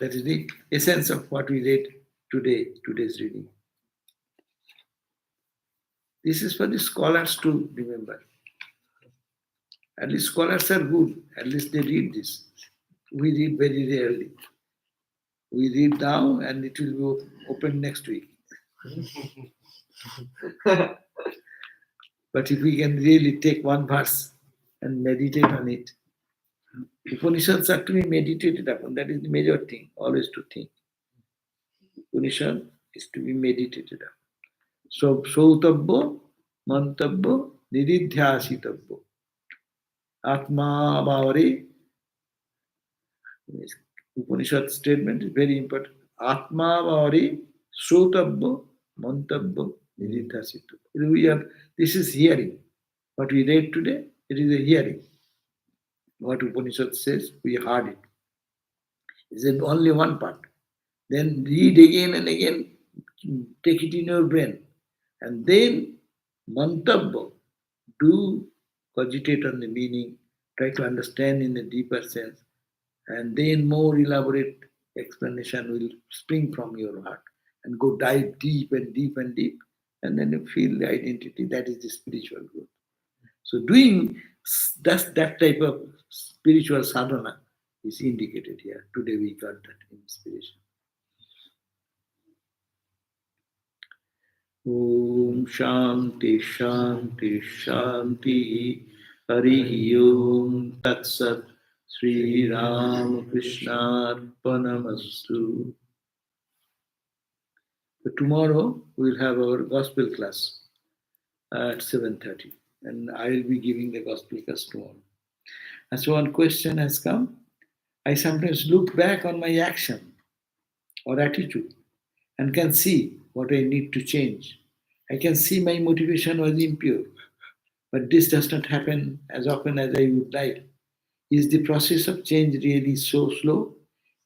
That is the essence of what we read today's reading. This is for the scholars to remember. At least scholars are good. At least they read this. We read very rarely. We read now and it will be open next week. But if we can really take one verse and meditate on it, Upanishads are to be meditated upon. That is the major thing, always to think. Upanishad is to be meditated upon. So, Sautabbo, Mantabbo, Nididhyasitabbo. Atma Bhavare, Upanishad statement is very important. Atma Bhavare, Srotabbo, Mantabbo, Nididhyasitabbo. This is hearing. What we read today, it is a hearing. What Upanishad says, we heard it. Is it only one part? Then read again and again, take it in your brain. And then mantabba, do cogitate on the meaning, try to understand in a deeper sense, and then more elaborate explanation will spring from your heart and go dive deep and deep and deep, and then you feel the identity. That is the spiritual growth. So doing that type of spiritual sadhana is indicated here. Today we got that inspiration. Om Shanti Shanti Shanti Hari Om Tat Sat Sri Ram Krishna Arpanamastu. So tomorrow we'll have our gospel class at 7:30, and I will be giving the gospel class tomorrow. And so one question has come. I sometimes look back on my action or attitude and can see what I need to change. I can see my motivation was impure, but this does not happen as often as I would like. Is the process of change really so slow?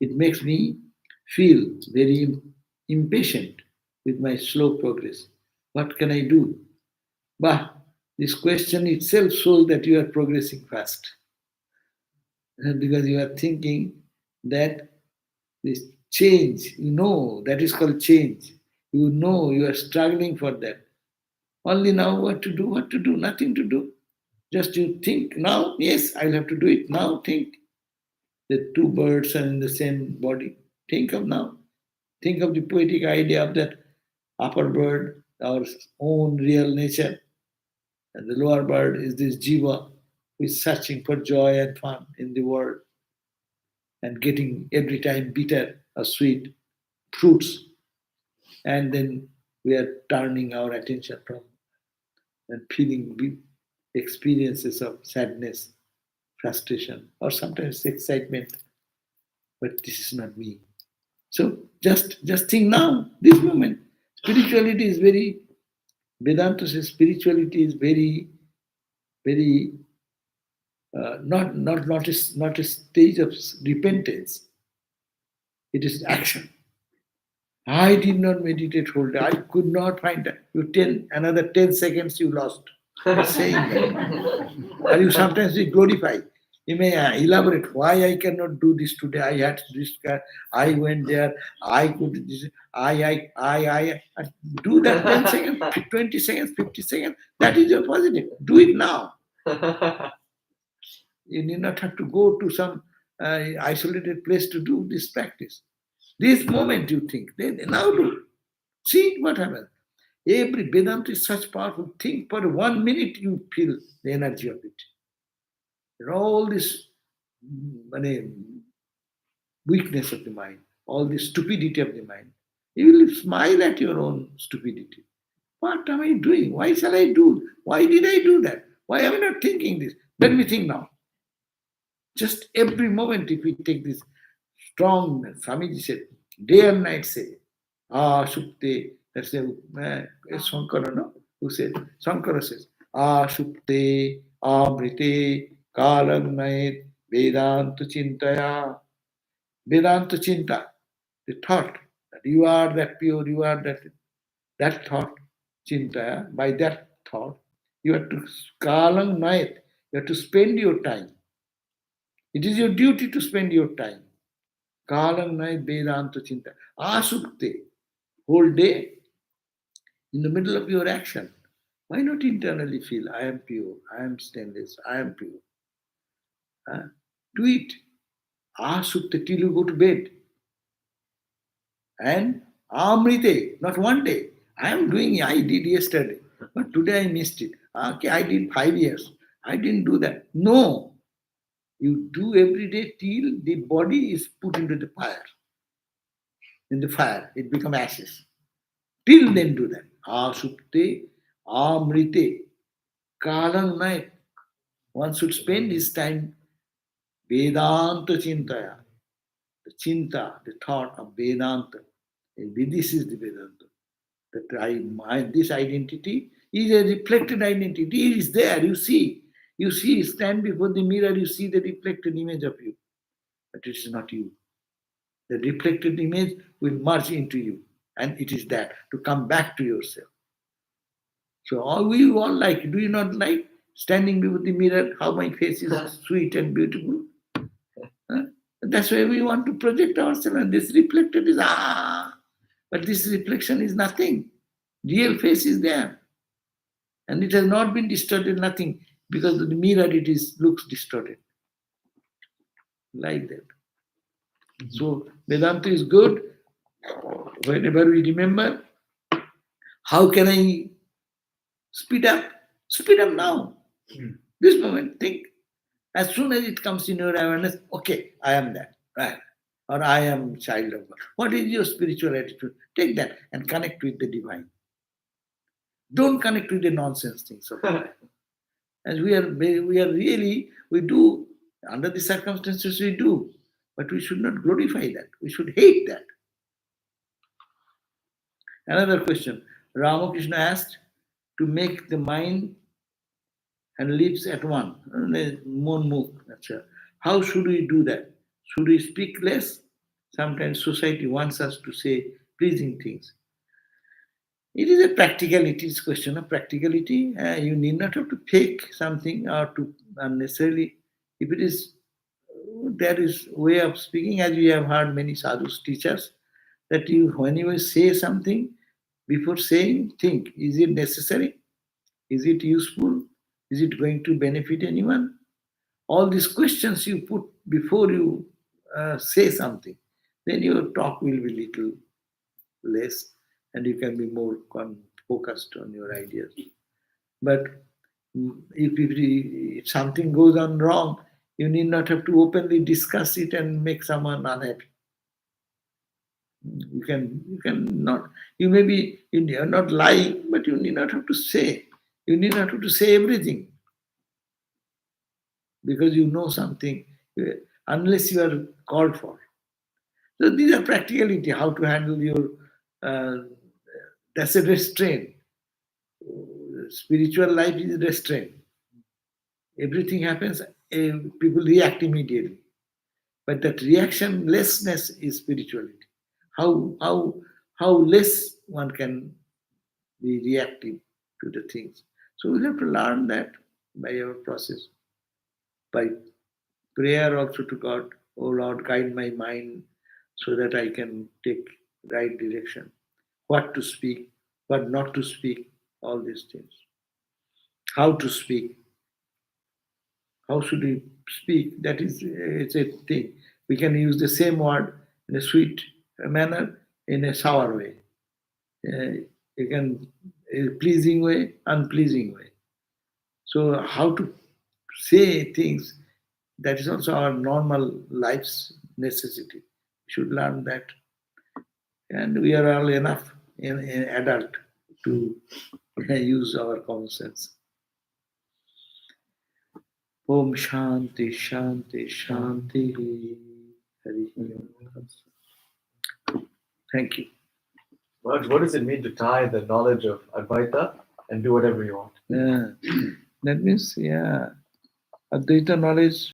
It makes me feel very impatient with my slow progress. What can I do? But this question itself shows that you are progressing fast. Because you are thinking that this change, that is called change. You are struggling for that. Only now what to do, nothing to do. Just you think now, yes, I'll have to do it now, think. The two birds are in the same body. Think of now. Think of the poetic idea of that upper bird, our own real nature, and the lower bird is this jiva who is searching for joy and fun in the world and getting every time bitter or sweet fruits. And then we are turning our attention from and feeling big experiences of sadness, frustration, or sometimes excitement. But this is not me. So just think now, this moment. Spirituality is very Vedanta says spirituality is very, very not a stage of repentance. It is action. I did not meditate whole day. I could not find that. Another 10 seconds you lost. Saying that. Or you sometimes we glorify. You may elaborate why I cannot do this today. I had this, I went there, I could this, I. Do that 10 seconds, 20 seconds, 50 seconds. That is your positive. Do it now. You need not have to go to some isolated place to do this practice. This moment you think, then now do. See what happens. Every Vedanta is such powerful thing. For 1 minute you feel the energy of it. All this weakness of the mind, all this stupidity of the mind. You will smile at your own stupidity. What am I doing? Why shall I do? Why did I do that? Why am I not thinking this? Let me think now. Just every moment, if we take this strong, Swamiji said, day and night say, Shukte, that's a Shankara, no? Who said, Shankara says, Shukte, Amrite, Kalanait, Vedanta Chintaya. Vedanta Chinta, the thought that you are that pure, you are that thought, Chintaya, by that thought, you have to Kalang Nait, you have to spend your time. It is your duty to spend your time. Kalang Nait Vedanta Chinta. Asukte, whole day, in the middle of your action. Why not internally feel, I am pure, I am stainless, I am pure? Do it. Asukte till you go to bed. And Amrite, not one day. I did yesterday, but today I missed it. Okay, I did 5 years. I didn't do that. No. You do every day till the body is put into the fire. In the fire, it becomes ashes. Till then do that. Asukte, amrite, kalang night. One should spend his time Vedanta Chintaya. The Chinta, the thought of Vedanta. This is the Vedanta. That this identity is a reflected identity. It is there, you see. You see, stand before the mirror, you see the reflected image of you. But it is not you. The reflected image will merge into you. And it is that, to come back to yourself. So all we all like, do you not like standing before the mirror, how my face is sweet and beautiful? Huh? That's why we want to project ourselves, and this reflected is but this reflection is nothing. Real face is there. And it has not been distorted, nothing. Because of the mirror it looks distorted. Like that. So Vedanta is good. Whenever we remember, how can I speed up? Speed up now. This moment, think. As soon as it comes in your awareness, okay, I am that, right? Or I am child of God. What is your spiritual attitude? Take that and connect with the divine. Don't connect with the nonsense things of life. As we do, under the circumstances we do, but we should not glorify that. We should hate that. Another question. Ramakrishna asked to make the mind and lips at one. How should we do that? Should we speak less? Sometimes society wants us to say pleasing things. It is a practicality, it's a question of practicality. You need not have to fake something or to unnecessarily. If it is, there is way of speaking, as we have heard many sadhus teach us, that when you say something, before saying, think, is it necessary? Is it useful? Is it going to benefit anyone? All these questions you put before you say something, then your talk will be little less and you can be more focused on your ideas. But if something goes on wrong, you need not have to openly discuss it and make someone unhappy. You may be, you are not lying, but you need not have to say. You need not have to say everything. Because you know something, unless you are called for. So these are practicality, how to handle your, that's a restraint. Spiritual life is restraint. Everything happens, people react immediately. But that reactionlessness is spirituality. How less one can be reactive to the things. So we'll have to learn that by our process. By prayer also to God, oh Lord, guide my mind so that I can take right direction. What to speak, what not to speak, all these things. How to speak. How should we speak? That is, it's a thing. We can use the same word in a sweet manner, in a sour way. You can, a pleasing way, unpleasing way. So how to say things, that is also our normal life's necessity. We should learn that. And we are all enough in adult to use our common sense. Om Shanti Shanti Shanti. Hari Om. Thank you. What does it mean to tie the knowledge of Advaita and do whatever you want? That means, Advaita knowledge